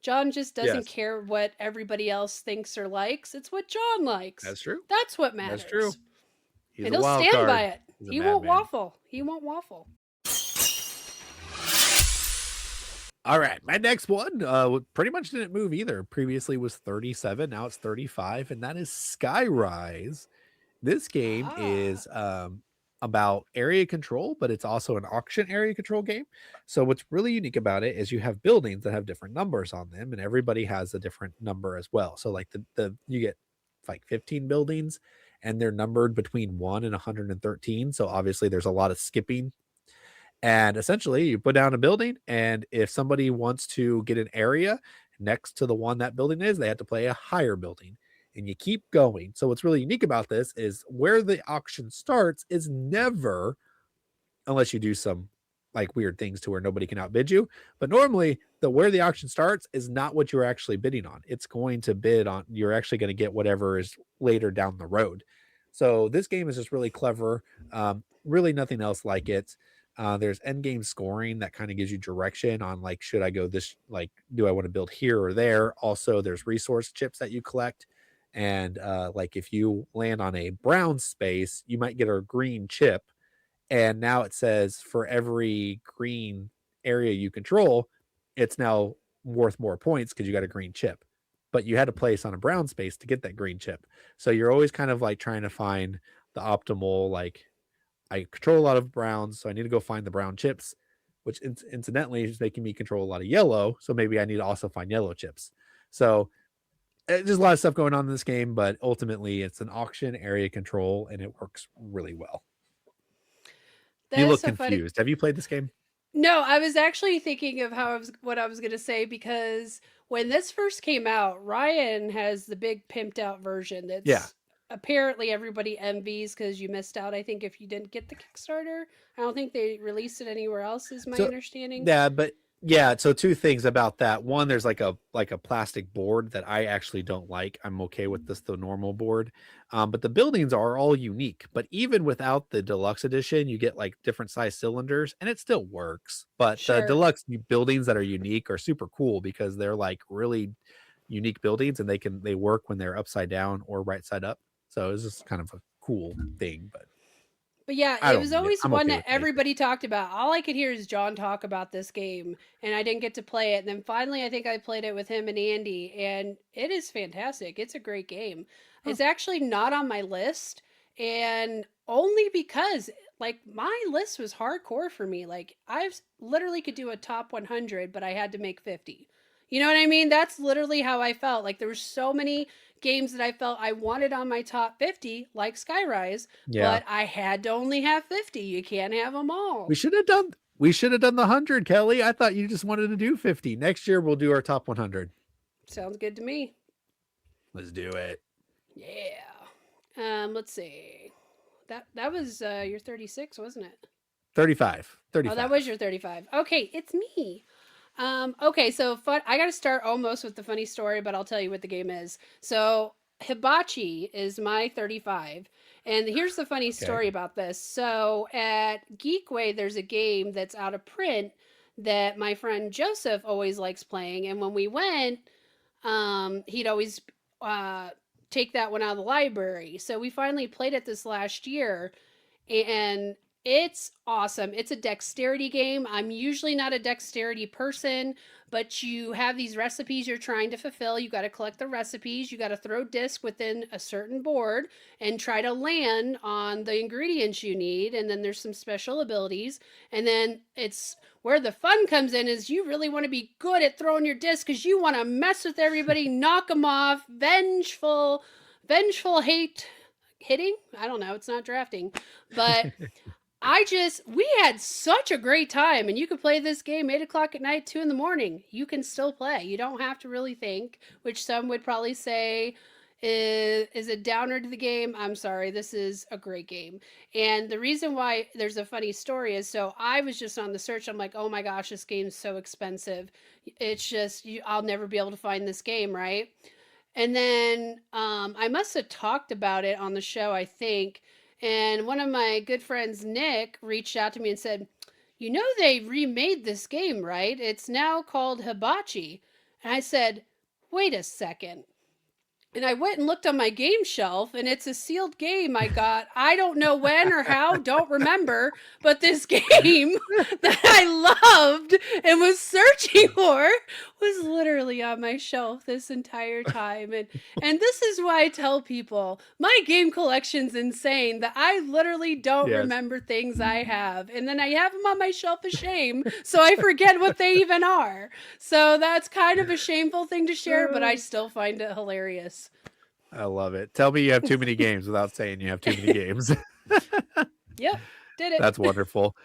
B: John just doesn't
A: Yes,
B: care what everybody else thinks or likes. It's what John likes.
A: that's true.
B: That's what
A: That's true.
B: matters.
A: He's
B: And
A: a
B: he'll
A: wild
B: stand by
A: card.
B: it.
A: He's a
B: He won't
A: madman.
B: waffle. He won't waffle.
A: All right, my next one pretty much didn't move either. Previously was 37, now it's 35, and that is Skyrise. This game
B: Ah.
A: is about area control, but it's also an auction area control game. So what's really unique about it is you have buildings that have different numbers on them, and everybody has a different number as well. So like the you get like 15 buildings, and they're numbered between 1 and 113. So obviously there's a lot of skipping. And essentially, you put down a building, and if somebody wants to get an area next to the one that building is, they have to play a higher building. And you keep going. So, what's really unique about this is where the auction starts is never, unless you do some like weird things to where nobody can outbid you. But normally, the where the auction starts is not what you're actually bidding on. It's going to bid on, you're actually going to get whatever is later down the road. So, this game is just really clever. Really, nothing else like it. There's end game scoring that kind of gives you direction on like, should I go this, like, do I want to build here or there? Also, there's resource chips that you collect. And like, if you land on a brown space, you might get a green chip, and now it says for every green area you control, it's now worth more points because you got a green chip. But you had to place on a brown space to get that green chip. So you're always kind of like trying to find the optimal, like, I control a lot of browns, so I need to go find the brown chips, which incidentally is making me control a lot of yellow. So maybe I need to also find yellow chips. So there's a lot of stuff going on in this game, but ultimately it's an auction area control and it works really well. You
B: That is
A: look
B: so funny.
A: confused. Have you played this game?
B: No, I was actually thinking of what I was going to say, because when this first came out, Ryan has the big pimped out version
A: Yeah.
B: that's apparently everybody envies because you missed out. I think if you didn't get the Kickstarter, I don't think they released it anywhere else, is my
A: So
B: understanding.
A: yeah, but yeah, so two things about that. One, there's like a plastic board that I actually don't like. I'm okay with the normal board. But the buildings are all unique. But even without the deluxe edition, you get like different size cylinders and it still works. But the
B: Sure.
A: deluxe buildings that are unique are super cool because they're like really unique buildings and they work when they're upside down or right side up. So it's just kind of a cool thing, but
B: But yeah,
A: I
B: it
A: don't
B: was
A: need it.
B: always
A: I'm
B: one
A: okay
B: that
A: with basic.
B: everybody talked about. All I could hear is John talk about this game, and I didn't get to play it. And then finally, I think I played it with him and Andy, and it is fantastic. It's a great game.
A: Oh,
B: It's actually not on my list, and only because like my list was hardcore for me. Like literally could do a top 100, but I had to make 50. You know what I mean? That's literally how I felt. Like there were so many games that I felt I wanted on my top 50, like Skyrise,
A: yeah.
B: but I had to only have 50. You can't have them
A: We
B: all.
A: should have done the 100, Kelly. I thought you just wanted to do 50. Next year we'll do our top 100.
B: Sounds good to me.
A: Let's do it.
B: Yeah. Let's see. That was your 36, wasn't it?
A: 35.
B: Oh, that was
A: 35.
B: your 35. Okay, it's me. Okay, so fun. I got to start almost with the funny story, but I'll tell you what the game is. So Hibachi is my 35, and here's the funny
A: Okay.
B: story about this. So at Geekway, there's a game that's out of print that my friend Joseph always likes playing, and when we went, he'd always uh, take that one out of the library. So we finally played it this last year, and it's awesome. It's a dexterity game. I'm usually not a dexterity person, but you have these recipes you're trying to fulfill. You got to collect the recipes. You got to throw disc within a certain board and try to land on the ingredients you need. And then there's some special abilities. And then it's where the fun comes in is you really want to be good at throwing your disc because you want to mess with everybody, knock them off, vengeful hate hitting. I don't know. It's not drafting, but we had such a great time, and you could play this game 8 o'clock at night, 2 in the morning. You can still play. You don't have to really think, which some would probably say is a downer to the game. I'm sorry, this is a great game. And the reason why there's a funny story is, so I was just on the search. I'm like, oh my gosh, this game's so expensive. It's just I'll never be able to find this game, right? And then I must have talked about it on the show, I think. And one of my good friends, Nick, reached out to me and said, you know, they remade this game, right? It's now called Hibachi. And I said, wait a second. And I went and looked on my game shelf, and it's a sealed game I got. I don't know when or how, don't remember, but this game that I loved and was searching for was literally on my shelf this entire time. And this is why I tell people my game collection's insane, that I literally don't
A: Yes.
B: remember things I have. And then I have them on my shelf of shame, so I forget what they even are. So that's kind of a shameful thing to share, but I still find it hilarious.
A: I love it. Tell me you have too many games without saying you have too many games.
B: Yep, did it.
A: That's wonderful.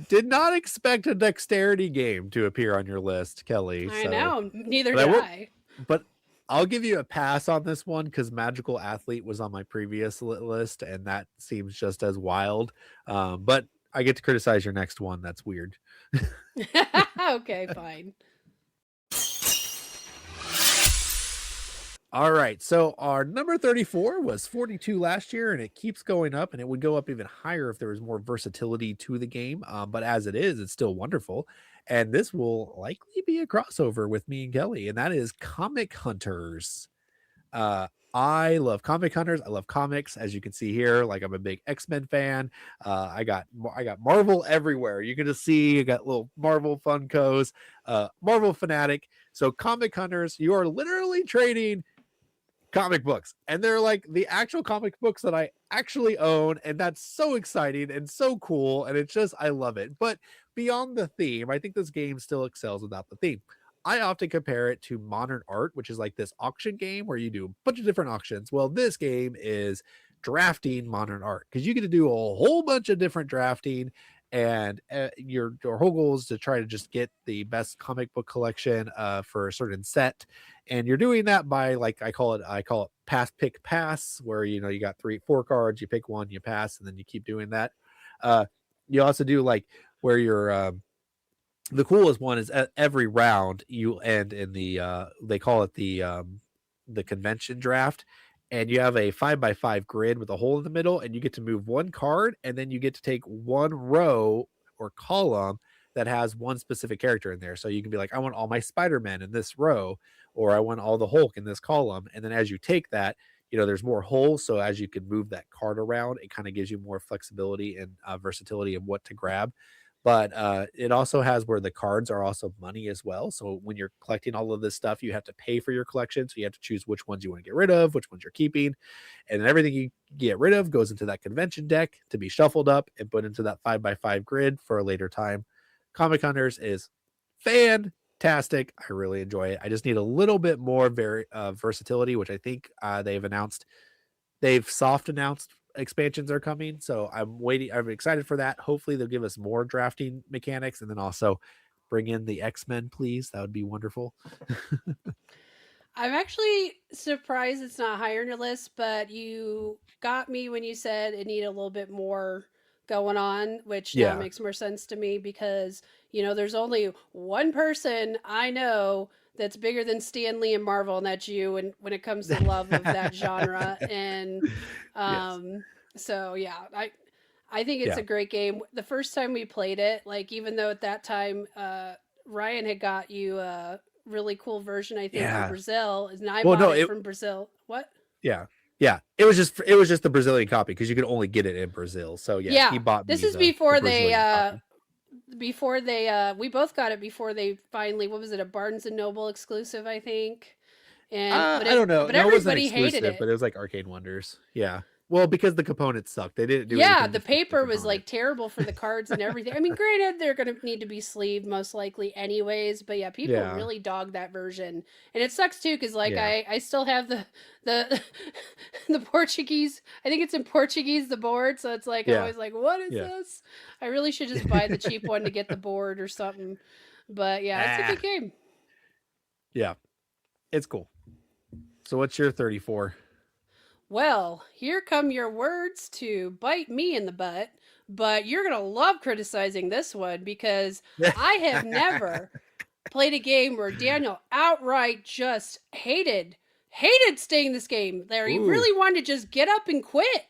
A: Did not expect a dexterity game to appear on your list, Kelly.
B: I
A: So,
B: know. Neither
A: but I
B: did
A: will,
B: I.
A: but I'll give you a pass on this one because Magical Athlete was on my previous list, and that seems just as wild. But I get to criticize your next one. That's weird.
B: Okay, fine.
A: All right. So our number 34 was 42 last year, and it keeps going up, and it would go up even higher if there was more versatility to the game. But as it is, it's still wonderful. And this will likely be a crossover with me and Kelly, and that is Comic Hunters. I love Comic Hunters. I love comics, as you can see here. Like I'm a big X-Men fan. I got Marvel everywhere. You can just see I got little Marvel Funkos, Marvel fanatic. So Comic Hunters, you are literally trading comic books, and they're like the actual comic books that I actually own, and that's so exciting and so cool, and it's just I love it. But beyond the theme, I think this game still excels without the theme. I often compare it to modern art, which is like this auction game where you do a bunch of different auctions. Well, this game is drafting modern art because you get to do a whole bunch of different drafting, and your whole goal is to try to just get the best comic book collection for a certain set, and you're doing that by, like, I call it pass pick pass, where you got 3 4 cards, you pick one, you pass, and then you keep doing that. uh you also do like where you're the coolest one is every round you end in they call it the convention draft, and you have a 5x5 grid with a hole in the middle, and you get to move one card, and then you get to take one row or column that has one specific character in there. So you can be like, I want all my Spider-Man in this row, or I want all the Hulk in this column. And then as you take that, there's more holes, so as you can move that card around, it kind of gives you more flexibility and versatility of what to grab. But it also has where the cards are also money as well. So when you're collecting all of this stuff, you have to pay for your collection. So you have to choose which ones you want to get rid of, which ones you're keeping. And then everything you get rid of goes into that convention deck to be shuffled up and put into that 5x5 grid for a later time. Comic Hunters is fantastic. I really enjoy it. I just need a little bit more versatility, which I think they've announced. They've soft announced expansions are coming, so I'm waiting. I'm excited for that. Hopefully, they'll give us more drafting mechanics, and then also bring in the X-Men, please. That would be wonderful.
B: I'm actually surprised it's not higher on your list, but you got me when you said it needed a little bit more going on, which now
A: Yeah.
B: makes more sense to me because, there's only one person I know that's bigger than Stan Lee and Marvel, and that's you. And when it comes to love of that genre, and
A: Yes.
B: so yeah, I think it's
A: Yeah.
B: a great game. The first time we played it, like even though at that time Ryan had got you really cool version, I think, from
A: Yeah.
B: Brazil, and I
A: Well,
B: bought
A: no,
B: it
A: it.
B: from Brazil. What?
A: Yeah. Yeah. It was just the Brazilian copy because you could only get it in Brazil. So yeah, he
B: Yeah,
A: bought
B: this
A: me
B: is
A: the Brazilian copy.
B: before they we both got it before they finally, what was it, a Barnes and Noble exclusive, I think. And
A: I don't know.
B: but
A: No, it wasn't
B: everybody hated
A: exclusive,
B: it.
A: but it was like Arcade Wonders. Yeah. Well, because the components sucked. They didn't do
B: Yeah,
A: anything
B: the
A: to fix the
B: paper was like
A: components.
B: terrible for the cards and everything. I mean, granted, they're going to need to be sleeved most likely anyways, but yeah, people
A: Yeah.
B: really dog that version. And it sucks too cuz like
A: Yeah.
B: I still have the the Portuguese. I think it's in Portuguese, the board, so it's like I'm
A: Yeah.
B: always like, "What is
A: Yeah.
B: this?" I really should just buy the cheap one to get the board or something. But yeah, it's a
A: Ah.
B: good game.
A: Yeah. It's cool. So what's your 34?
B: Well, here come your words to bite me in the butt, but you're going to love criticizing this one because I have never played a game where Daniel outright just hated staying in this game. There, he
A: Ooh.
B: really wanted to just get up and quit.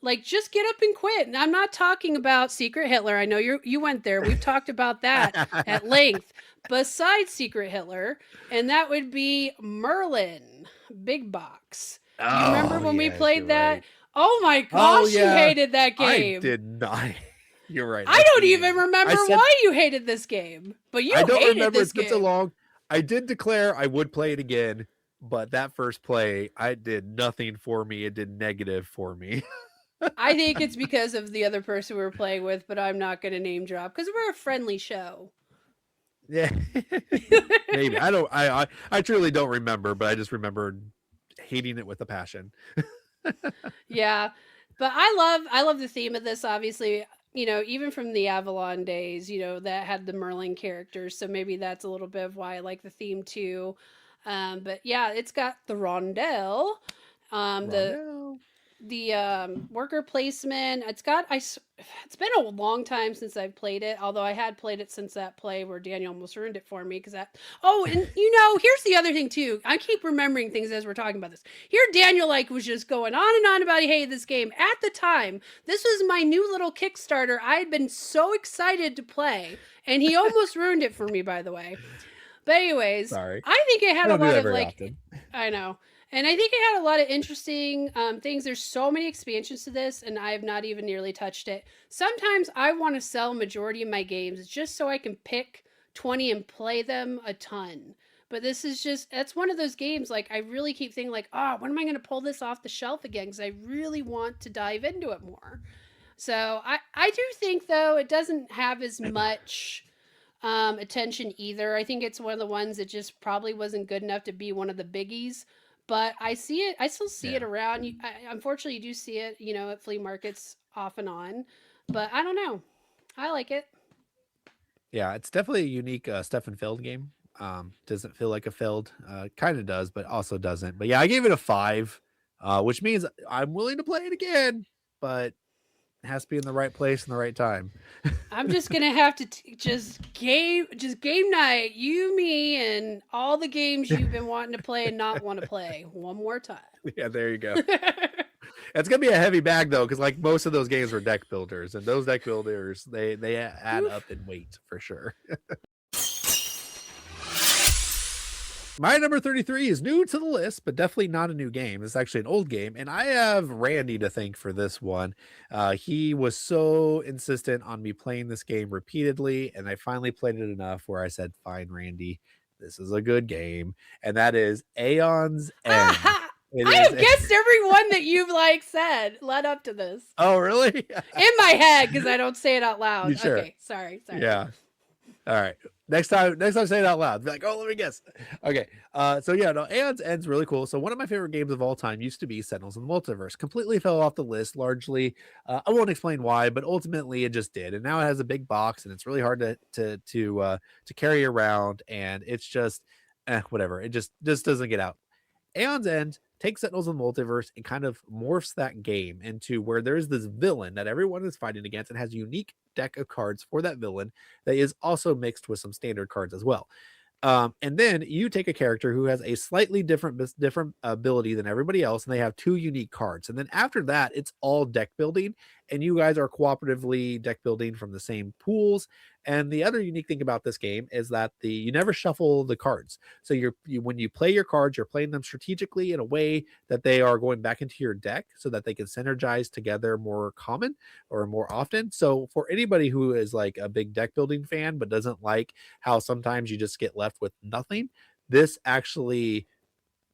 B: Like, just get up and quit. And I'm not talking about Secret Hitler. I know you went there. We've talked about that at length. Besides Secret Hitler, and that would be Merlin, Big Box. Do you remember
A: Oh,
B: when we
A: yes, you're
B: played that?
A: right.
B: Oh my
A: Oh,
B: gosh, you
A: yeah.
B: hated that
A: I
B: game.
A: did not. You're right.
B: I
A: That's
B: don't
A: the
B: even remember
A: I said
B: why you hated this game, but you
A: I don't
B: hated
A: remember.
B: this
A: It's been so
B: game.
A: long. I did declare I would play it again, but that first play, I did nothing for me. It did negative for me.
B: I think it's because of the other person we were playing with, but I'm not going to name drop because we're a friendly show.
A: Yeah. Maybe. I don't I truly don't remember, but I just remember hating it with a passion.
B: Yeah, but I love the theme of this. Obviously, even from the Avalon days, that had the Merlin characters, so maybe that's a little bit of why I like the theme too. But yeah, it's got the rondelle, the
A: Rondo.
B: worker placement. It's been a long time since I've played it, although I had played it since that play where Daniel almost ruined it for me because that. Oh, and here's the other thing too. I keep remembering things as we're talking about this. Here Daniel was just going on and on about he hated this game. At the time, this was my new little Kickstarter. I had been so excited to play, and he almost ruined it for me, by the way. But anyways,
A: Sorry.
B: I think it
A: I
B: had a
A: don't do
B: lot
A: that
B: of
A: very
B: like,
A: often.
B: I know. And I think it had a lot of interesting things. There's so many expansions to this, and I have not even nearly touched it. Sometimes I want to sell majority of my games just so I can pick 20 and play them a ton. But this is just, that's one of those games, like, I really keep thinking, like, oh, when am I going to pull this off the shelf again? Because I really want to dive into it more. So I do think, though, it doesn't have as much attention either. I think it's one of the ones that just probably wasn't good enough to be one of the biggies. But I see it. I still see it
A: Yeah.
B: around. Unfortunately, you do see it, at flea markets off and on. But I don't know. I like it.
A: Yeah, it's definitely a unique Stefan and Feld game. Doesn't feel like a Feld. Kind of does, but also doesn't. But yeah, I gave it a 5, which means I'm willing to play it again, but it has to be in the right place and the right time.
B: I'm just gonna have to just game night, you, me, and all the games you've been wanting to play and not want to play one more time.
A: Yeah, there you go. It's gonna be a heavy bag though, because like most of those games were deck builders, and those deck builders they add
B: Oof.
A: up in weight for sure. My number 33 is new to the list, but definitely not a new game. It's actually an old game, and I have Randy to thank for this one. He was so insistent on me playing this game repeatedly, and I finally played it enough where I said, "Fine, Randy, this is a good game," and that is Aeon's End.
B: I
A: It
B: have
A: is.
B: guessed every one that you've said led up to this
A: Oh, really?
B: in my head because I don't say it out loud.
A: You sure?
B: Okay, sorry.
A: Yeah. All right. Next time say it out loud. Be like, oh, let me guess. Okay. So yeah, no, Aeon's End's really cool. So one of my favorite games of all time used to be Sentinels in the Multiverse. Completely fell off the list largely. I won't explain why, but ultimately it just did. And now it has a big box and it's really hard to carry around. And it's just whatever. It just doesn't get out. Aeon's End takes Sentinels in the Multiverse and kind of morphs that game into where there's this villain that everyone is fighting against and has a unique deck of cards for that villain that is also mixed with some standard cards as well. And then you take a character who has a slightly different ability than everybody else, and they have 2 unique cards. And then after that, it's all deck building, and you guys are cooperatively deck building from the same pools. And the other unique thing about this game is that you never shuffle the cards. So when you play your cards, you're playing them strategically in a way that they are going back into your deck so that they can synergize together more common or more often. So for anybody who is like a big deck building fan but doesn't like how sometimes you just get left with nothing, this actually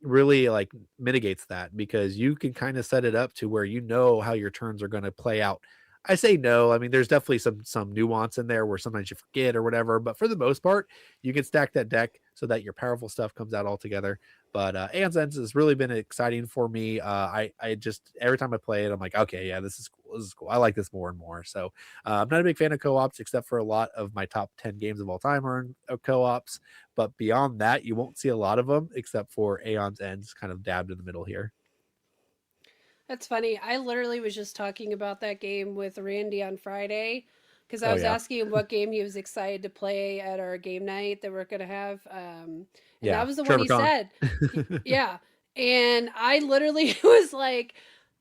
A: really like mitigates that because you can kind of set it up to where you know how your turns are going to play out. I say no. I mean, there's definitely some nuance in there where sometimes you forget or whatever, but for the most part, you can stack that deck so that your powerful stuff comes out all together. But Aeon's Ends has really been exciting for me. I just every time I play it, I'm like, okay, yeah, this is cool. This is cool. I like this more and more. So I'm not a big fan of co-ops, except for a lot of my top 10 games of all time are in co-ops. But beyond that, you won't see a lot of them, except for Aeon's Ends, kind of dabbed in the middle here.
B: That's funny. I literally was just talking about that game with Randy on Friday because I
A: Oh
B: was
A: yeah,
B: asking him what game he was excited to play at our game night that we're going to have. And
A: yeah.
B: that was the one
A: Trevor
B: he
A: Con.
B: said. Yeah. And I literally was like,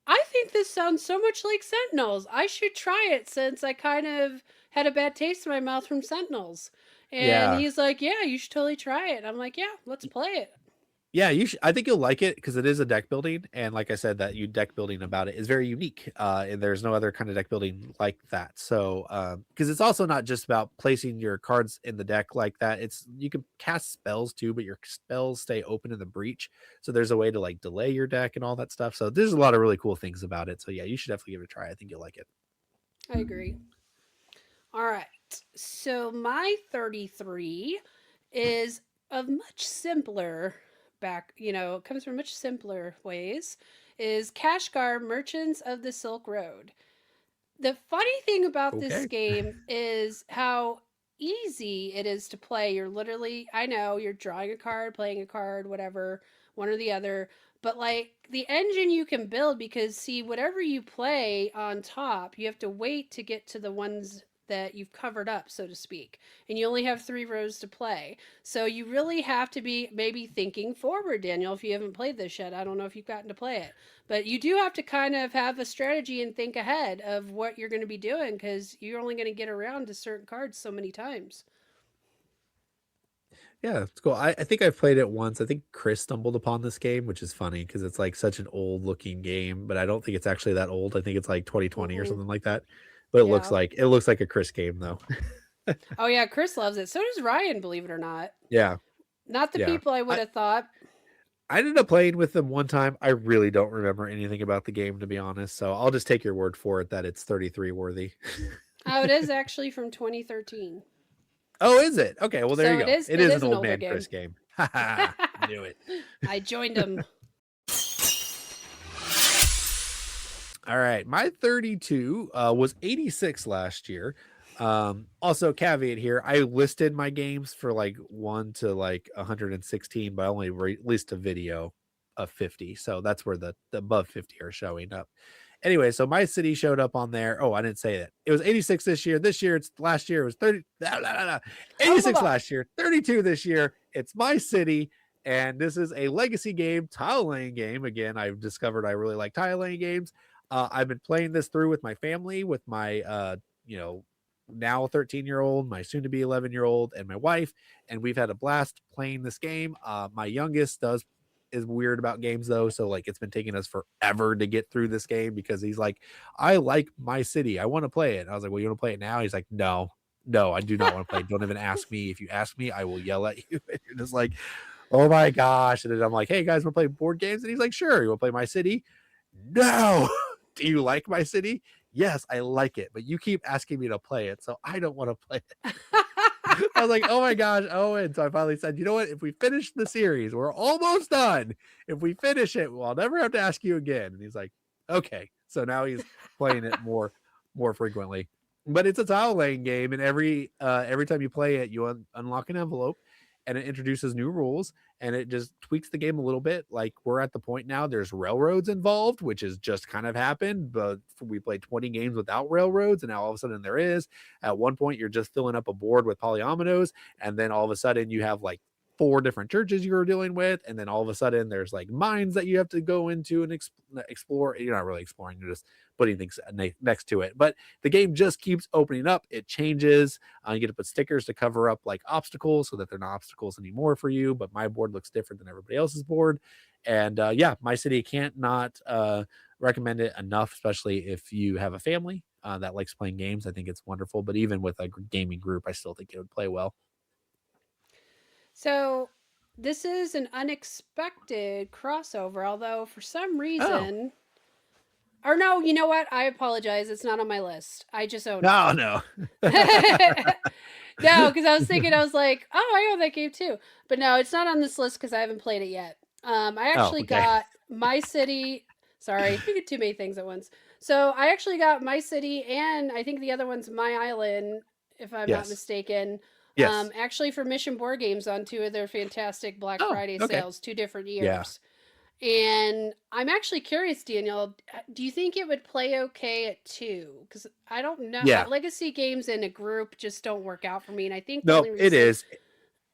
B: I think this sounds so much like Sentinels. I should try it since I kind of had a bad taste in my mouth from Sentinels. And
A: Yeah.
B: he's like, yeah, you should totally try it. I'm like, yeah, let's play it.
A: Yeah, you should. I think you'll like it because it is a deck building, and like I said, that you deck building about it is very unique. And there's no other kind of deck building like that. So, because it's also not just about placing your cards in the deck like that. It's you can cast spells too, but your spells stay open in the breach. So there's a way to like delay your deck and all that stuff. So there's a lot of really cool things about it. So yeah, you should definitely give it a try. I think you'll like it.
B: I agree. All right. So my 33 is of much simpler it comes from much simpler ways, is Kashgar Merchants of the Silk Road. The funny thing about this
A: Okay.
B: game is how easy it is to play. You're literally, I know, you're drawing a card, playing a card, whatever, one or the other. But like the engine you can build, because see, whatever you play on top, you have to wait to get to the ones that you've covered up, so to speak. And you only have 3 rows to play. So you really have to be maybe thinking forward, Daniel, if you haven't played this yet. I don't know if you've gotten to play it. But you do have to kind of have a strategy and think ahead of what you're going to be doing because you're only going to get around to certain cards so many times.
A: Yeah, it's cool. I think I've played it once. I think Chris stumbled upon this game, which is funny because it's like such an old looking game, but I don't think it's actually that old. I think it's like 2020 or
B: Mm-mm.
A: something like that. But
B: Yeah.
A: it looks like a Chris game though.
B: Oh, yeah. Chris loves it. So does Ryan, believe it or not.
A: Yeah.
B: Not the
A: Yeah.
B: people I would have thought.
A: I ended up playing with them one time. I really don't remember anything about the game, to be honest. So I'll just take your word for it that it's 33 worthy.
B: Oh, it is actually from 2013.
A: Oh, is it? Okay, well there you
B: So it
A: go.
B: is
A: It
B: it
A: is
B: is
A: an
B: an
A: old
B: older
A: man
B: game.
A: Chris game. Haha, knew it.
B: I joined them.
A: All right, my 32 was 86 last year. Also caveat here, I listed my games for like 1 to like 116, but I only released a video of 50. So that's where the above 50 are showing up. Anyway, so my city showed up on there. Oh, I didn't say that. It was 86 this year. This year, it's last year. It was 30. 86 last year, 32 this year. It's my city. And this is a legacy game, tile laying game. Again, I've discovered I really like tile laying games. I've been playing this through with my family, with my, you know, now 13-year-old, my soon to be 11-year-old, and my wife. And we've had a blast playing this game. My youngest is weird about games though, so like it's been taking us forever to get through this game because he's like, I like my city, I want to play it. And I was like, well, you want to play it now? He's like, no, I do not want to play. Don't even ask me. If you ask me, I will yell at you. And you're just like, oh my gosh. And then I'm like, hey guys, want to play board games? And he's like, sure. You want to play my city? No. Do you like my city? Yes, I like it, but you keep asking me to play it, so I don't want to play it. I was like, oh my gosh, Owen. So I finally said, you know what? If we finish the series, we're almost done. If we finish it, well, I'll never have to ask you again. And he's like, okay. So now he's playing it more frequently. But it's a tile laying game, and every time you play it, you unlock an envelope, and it introduces new rules, and it just tweaks the game a little bit. Like we're at the point now, there's railroads involved, which has just kind of happened. But we played 20 games without railroads, and now all of a sudden there is. At one point, you're just filling up a board with polyominoes, and then all of a sudden you have like 4 different churches you're dealing with, and then all of a sudden there's like mines that you have to go into and explore. You're not really exploring, you're just putting things next to it. But the game just keeps opening up. It changes. You get to put stickers to cover up like obstacles so that they're not obstacles anymore for you. But my board looks different than everybody else's board. And yeah, my city can't not recommend it enough, especially if you have a family that likes playing games. I think it's wonderful. But even with a gaming group, I still think it would play well.
B: So this is an unexpected crossover, although for some
A: Oh,
B: reason, or no, you know what? I apologize. It's not on my list. I just own
A: no, no.
B: it. No, because I was thinking, I was like, oh, I own that game too. But no, it's not on this list because I haven't played it yet. I
A: Oh,
B: actually
A: okay.
B: got My City. Sorry, I get too many things at once. So I actually got My City, and I think the other one's My Island, if I'm not
A: Yes.
B: mistaken.
A: Yes.
B: Actually, for Mission Board Games on 2 of their fantastic Black
A: Oh,
B: Friday
A: okay.
B: sales, 2 different
A: Yeah.
B: years. And I'm actually curious, Daniel, do you think it would play okay at 2? Because I don't know.
A: Yeah.
B: Legacy games in a group just don't work out for me. And I think the
A: No,
B: only
A: it
B: reason.
A: is.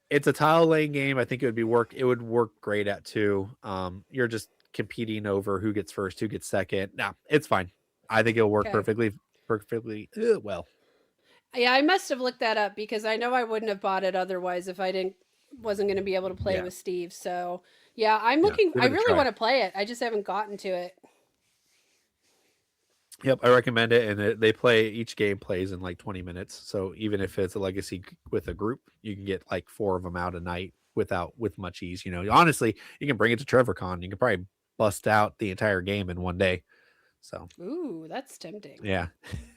A: It's a tile laying game. I think it would work great at 2. You're just competing over who gets first, who gets second. Nah, it's fine. I think it'll work
B: Okay.
A: perfectly well.
B: Yeah, I must have looked that up because I know I wouldn't have bought it otherwise if I didn't wasn't going to be able to play
A: Yeah.
B: with Steve. So, yeah,
A: Yeah.
B: I
A: Give it a
B: really
A: try.
B: want to play it. I just haven't gotten to it.
A: Yep, I recommend it. And they play each game plays in like 20 minutes. So even if it's a legacy with a group, you can get like 4 of them out a night with much ease. You know, honestly, you can bring it to TrevorCon. You can probably bust out the entire game in one day. So
B: Ooh, that's tempting.
A: yeah.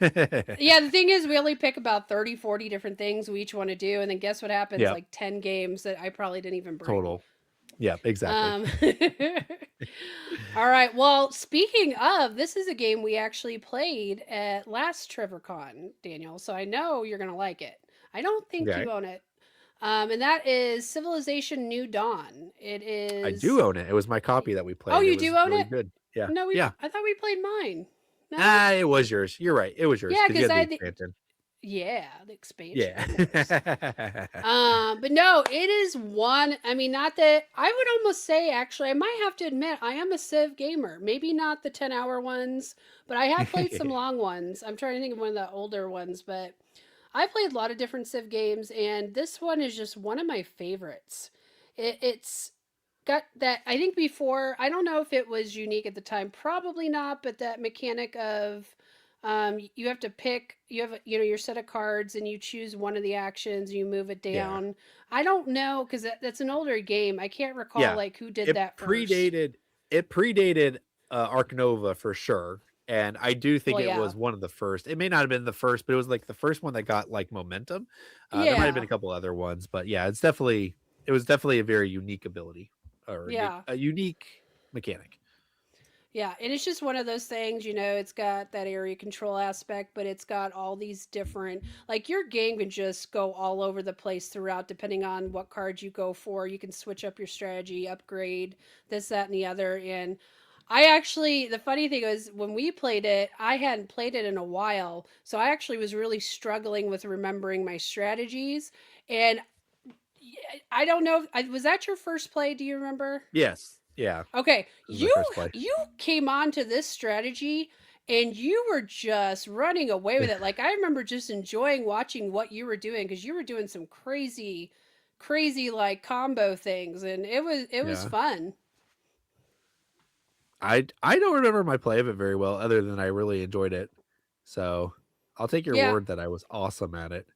B: Yeah, the thing is, we only pick about 30, 40 different things we each want to do. And then guess what happens?
A: Yep.
B: Like 10 games that I probably didn't even bring.
A: Total. Yep. Exactly.
B: Um, all right. Well, speaking of, this is a game we actually played at last TrevorCon, Daniel. So I know you're going to like it. I don't think
A: Okay.
B: you own it. And that is Civilization New Dawn. It
A: I do
B: is.
A: own it. It was my copy that we
B: Oh,
A: played. It
B: you do
A: was
B: own
A: really
B: it?
A: good. Yeah.
B: No,
A: Yeah.
B: I thought we played mine. No?
A: Ah, it was yours. You're right. It was yours
B: Yeah,
A: because you
B: because
A: had
B: I
A: the
B: had the.
A: expansion.
B: Yeah, the expansion,
A: Yeah.
B: of course. But no, it is one. I mean, not that I would almost say, actually, I might have to admit, I am a Civ gamer. Maybe not the 10-hour ones, but I have played some long ones. I'm trying to think of one of the older ones, but I played a lot of different Civ games, and this one is just one of my favorites. It's got that, I think before, I don't know if it was unique at the time, probably not, but that mechanic of You have to pick. You have your set of cards, and you choose one of the actions. You move it
A: Yeah.
B: down. I don't know because that's an older game. I can't recall
A: Yeah.
B: like who did
A: It
B: that first.
A: predated it predated Arc Nova for sure. And I do think
B: Well,
A: it
B: yeah,
A: was one of the first. It may not have been the first, but it was like the first one that got like momentum. There might have been
B: yeah,
A: a couple other ones, but yeah, it was definitely a very unique ability or
B: yeah.
A: a unique mechanic.
B: Yeah, and it's just one of those things, it's got that area control aspect, but it's got all these different, like your game can just go all over the place throughout, depending on what cards you go for. You can switch up your strategy, upgrade this, that, and the other. And the funny thing is, when we played it, I hadn't played it in a while. So I actually was really struggling with remembering my strategies. And I don't know, was that your first play? Do you remember?
A: Yes. Yeah.
B: Okay,
A: This is my first play.
B: you came onto this strategy and you were just running away with it. Like I remember just enjoying watching what you were doing because you were doing some crazy like combo things and it was
A: Yeah.
B: fun.
A: I don't remember my play of it very well, other than I really enjoyed it. So I'll take your
B: Yeah.
A: word that I was awesome at it.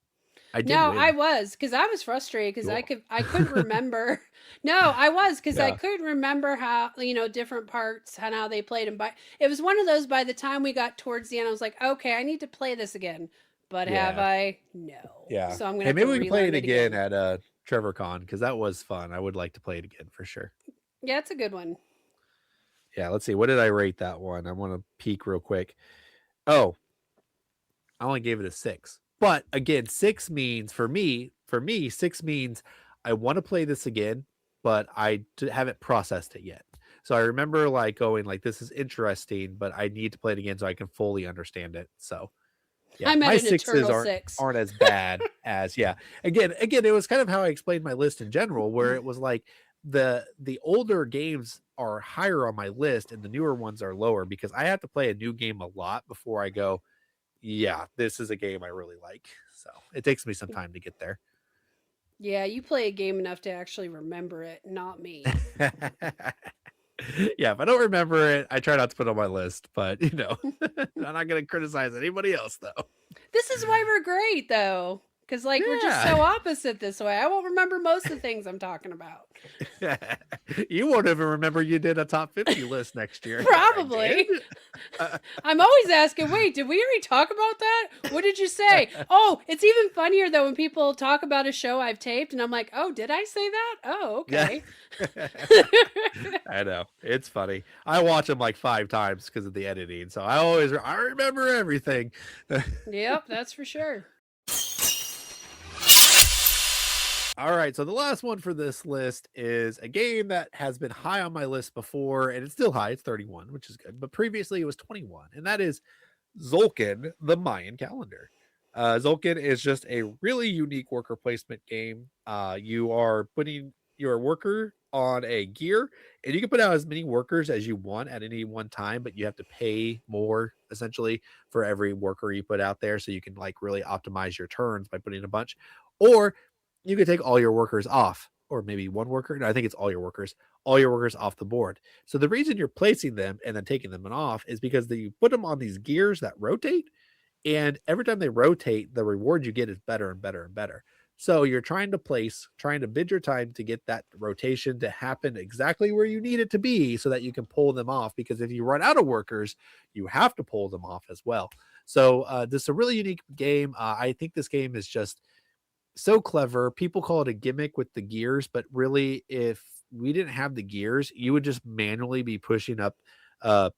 A: I did
B: No, I
A: win.
B: was because I was frustrated because
A: Cool.
B: I couldn't remember. No, I was because I
A: Yeah.
B: couldn't remember how different parts and how they played them. But it was one of those. By the time we got towards the end, I was like, okay, I need to play this again. But have
A: Yeah.
B: I? No.
A: Yeah.
B: So I'm gonna
A: Hey,
B: have to
A: maybe we can play it
B: relearn it
A: again
B: again.
A: at TrevorCon because that was fun. I would like to play it again for sure.
B: Yeah, it's a good one.
A: Yeah, let's see. What did I rate that one? I want to peek real quick. Oh, I only gave it a 6. But again, 6 means for me, 6 means I want to play this again, but haven't processed it yet. So I remember like going like this is interesting, but I need to play it again so I can fully understand it. So yeah,
B: I'm at
A: my
B: an
A: sixes
B: eternal
A: aren't
B: 6.
A: aren't as bad as yeah. Again, it was kind of how I explained my list in general, where it was like the older games are higher on my list and the newer ones are lower because I have to play a new game a lot before I go, yeah, this is a game I really like. So it takes me some time to get there.
B: Yeah, you play a game enough to actually remember it, not me.
A: Yeah, if I don't remember it, I try not to put it on my list, but I'm not gonna criticize anybody else though.
B: This is why we're great, though. Because, like, we're just
A: Yeah.
B: so opposite this way. I won't remember most of the things I'm talking about.
A: You won't even remember you did a top 50 list next year. Like I did.
B: Probably. I'm always asking, wait, did we already talk about that? What did you say? Oh, it's even funnier, though, when people talk about a show I've taped, and I'm like, oh, did I say that? Oh,
A: Yeah.
B: okay.
A: I know. It's funny. I watch them like 5 times because of the editing. So I remember everything.
B: Yep, that's for sure.
A: All right, so the last one for this list is a game that has been high on my list before, and it's still high. It's 31, which is good. But previously it was 21, and that is Tzolk'in, the Mayan calendar. Tzolk'in is just a really unique worker placement game. You are putting your worker on a gear, and you can put out as many workers as you want at any one time, but you have to pay more essentially for every worker you put out there. So you can like really optimize your turns by putting a bunch, or you can take all your workers off, or maybe one worker. No, I think it's all your workers off the board. So the reason you're placing them and then taking them off is because you put them on these gears that rotate, and every time they rotate, the reward you get is better and better and better. So you're trying to bid your time to get that rotation to happen exactly where you need it to be so that you can pull them off. Because if you run out of workers, you have to pull them off as well. So this is a really unique game. I think this game is just so clever. People call it a gimmick with the gears, but really, if we didn't have the gears, you would just manually be pushing up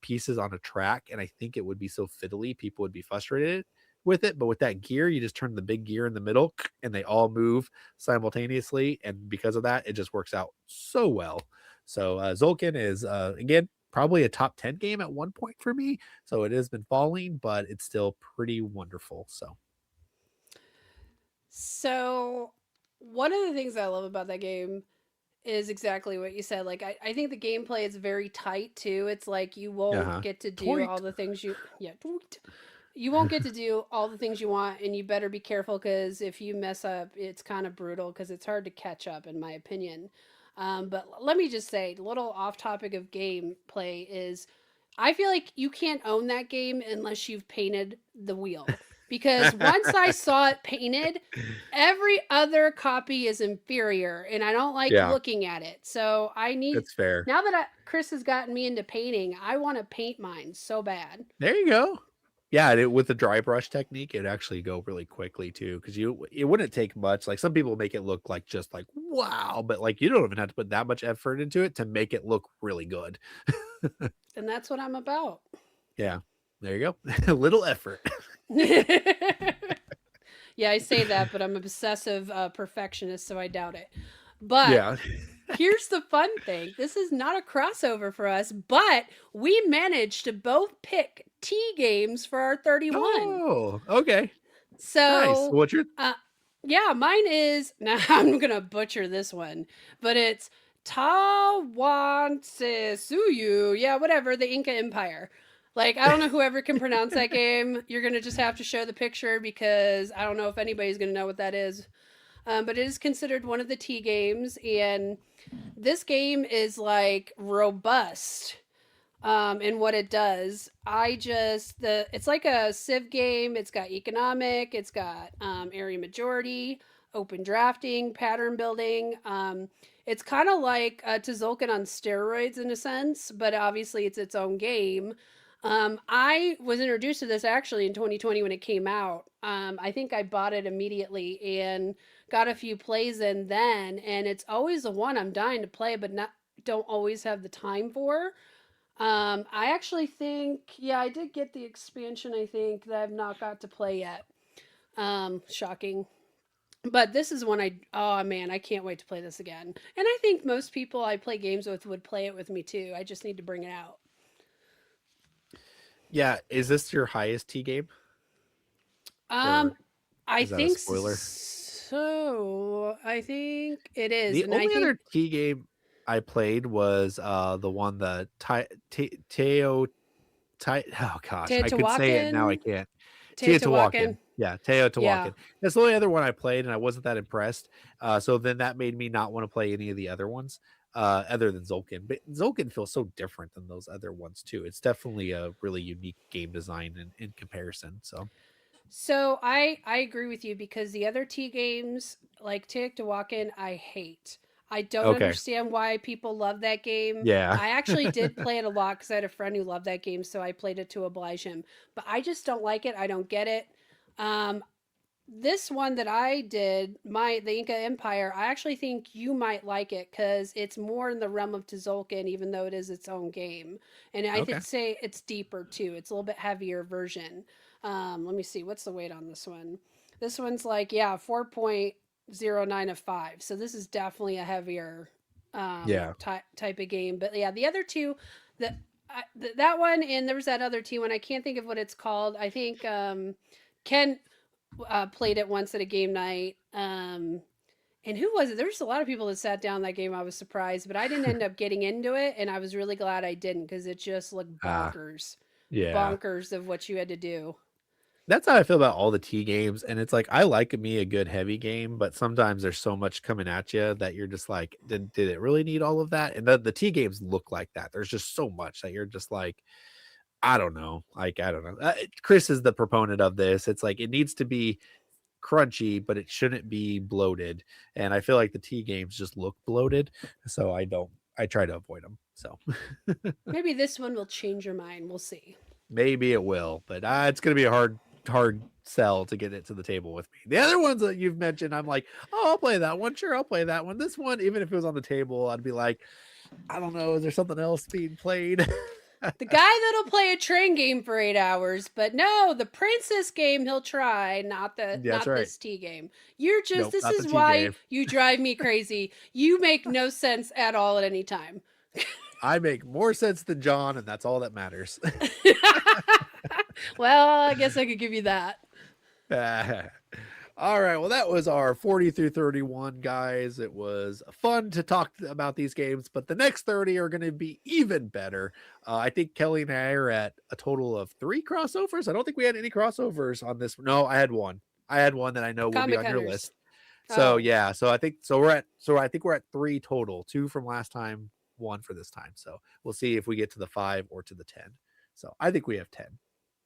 A: pieces on a track, and I think it would be so fiddly. People would be frustrated with it. But with that gear, you just turn the big gear in the middle, and they all move simultaneously. And because of that, it just works out so well. So Tzolk'in is again probably a top 10 game at one point for me. So it has been falling, but it's still pretty wonderful. So
B: So, one of the things I love about that game is exactly what you said. Like, I think the gameplay is very tight, too. It's like you won't
A: yeah,
B: get to do all
A: tweet.
B: the things you. Yeah, tweet. You won't get to do all the things you want, and you better be careful because if you mess up, it's kind of brutal because it's hard to catch up, in my opinion. But let me just say, a little off topic of gameplay is I feel like you can't own that game unless you've painted the wheel. Because once I saw it painted, every other copy is inferior and I don't like
A: Yeah,
B: looking at it. So I need,
A: that's fair.
B: now that Chris has gotten me into painting, I want to paint mine so bad.
A: There you go. Yeah, and with the dry brush technique, it'd actually go really quickly too, because it wouldn't take much. Like some people make it look like just like wow, but like you don't even have to put that much effort into it to make it look really good.
B: And that's what I'm about.
A: Yeah, there you go. A little effort.
B: Yeah, I say that, but I'm obsessive perfectionist, so I doubt it. But
A: Yeah.
B: here's the fun thing. This is not a crossover for us, but we managed to both pick T games for our 31.
A: Oh, okay. Nice.
B: So,
A: What's your
B: yeah, mine is, now I'm going to butcher this one, but it's Tawantinsuyu. Yeah, whatever, the Inca Empire. Like, I don't know whoever can pronounce that game. You're going to just have to show the picture because I don't know if anybody's going to know what that is. But it is considered one of the T games, and this game is like robust in what it does. It's like a Civ game. It's got economic, it's got area majority, open drafting, pattern building. It's kind of like Tzolk'in on steroids in a sense, but obviously it's its own game. I was introduced to this actually in 2020 when it came out. I think I bought it immediately and got a few plays in then, and it's always the one I'm dying to play, but not don't always have the time for. I actually think, yeah, I did get the expansion, I think, that I've not got to play yet. Shocking. But this is one oh man, I can't wait to play this again. And I think most people I play games with would play it with me too. I just need to bring it out.
A: Yeah, is this your highest T game?
B: Um,
A: Or
B: I
A: is that a
B: think
A: spoiler?
B: so. I think it is.
A: The
B: And I
A: only
B: think
A: other T game I played was the one that Teo oh gosh, I could say it now I
B: Teotihuacan.
A: can't.
B: Teotihuacan.
A: Teotihuacan. Yeah,
B: Yeah.
A: Teotihuacan. That's the only other one I played, and I wasn't that impressed. So then that made me not want to play any of the other ones, other than Tzolk'in. But Tzolk'in feels so different than those other ones too. It's definitely a really unique game design in comparison. So
B: So I agree with you because the other T games like Teotihuacan I hate. I don't
A: okay,
B: understand why people love that game.
A: yeah,
B: I actually did play it a lot because I had a friend who loved that game, so I played it to oblige him. But I just don't like it. I don't get it. Um, this one that I did, the Inca Empire, I actually think you might like it because it's more in the realm of Tzolk'in, even though it is its own game, and I
A: okay,
B: could say it's deeper too. It's a little bit heavier version. Let me see, what's the weight on this one? This one's like 4.09 of 5, so this is definitely a heavier
A: yeah,
B: type of game. But yeah, the other two, the that one, and there was that other T one. I can't think of what it's called. I think Ken played it once at a game night. And who was it? There was a lot of people that sat down that game. I was surprised, but I didn't end up getting into it, and I was really glad I didn't because it just looked
A: ah,
B: bonkers,
A: yeah.
B: bonkers of what you had to do.
A: That's how I feel about all the T games, and it's like I like me a good heavy game, but sometimes there's so much coming at you that you're just like, did it really need all of that? And the T games look like that. There's just so much that you're just like, I don't know, like I don't know. Chris is the proponent of this. It's like it needs to be crunchy, but it shouldn't be bloated. And I feel like the T games just look bloated, so I don't. I try to avoid them. So
B: Maybe this one will change your mind. We'll see.
A: maybe it will, but it's gonna be a hard sell to get it to the table with me. The other ones that you've mentioned, I'm like, oh, I'll play that one. Sure, I'll play that one. This one, even if it was on the table, I'd be like, I don't know, is there something else being played?
B: The guy that'll play a train game for 8 hours, but no, the princess game he'll try,
A: Yeah, that's
B: not
A: right.
B: this tea game. You're just
A: Nope,
B: this
A: not the
B: is
A: T
B: why
A: game.
B: you drive me crazy. You make no sense at all at any time.
A: I make more sense than John, and that's all that matters.
B: Well, I guess I could give you that.
A: All right. Well, that was our 40 through 31, guys. It was fun to talk about these games, but the next 30 are going to be even better. I think Kelly and I are at a total of 3 crossovers. I don't think we had any crossovers on this. No, I had one. I had one that I know will be
B: Comic
A: on your
B: hunters.
A: list. So
B: Oh,
A: yeah, so I think so I think we're at 3 total, 2 from last time, one for this time. So we'll see if we get to the 5 or to the 10. So I think we have 10.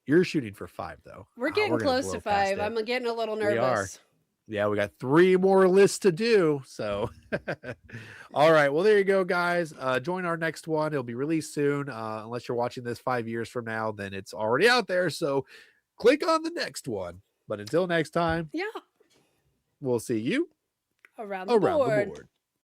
A: You're shooting for 5 though.
B: We're
A: Oh,
B: getting
A: we're gonna
B: close
A: blow
B: to
A: past
B: 5.
A: it.
B: I'm getting a little
A: We are.
B: nervous.
A: Yeah, we got 3 more lists to do. So, all right. Well, there you go, guys. Join our next one. It'll be released soon. Unless you're watching this 5 years from now, then it's already out there. So, click on the next one. But until next time,
B: Yeah.
A: we'll see you
B: Around the
A: around the
B: board.
A: board.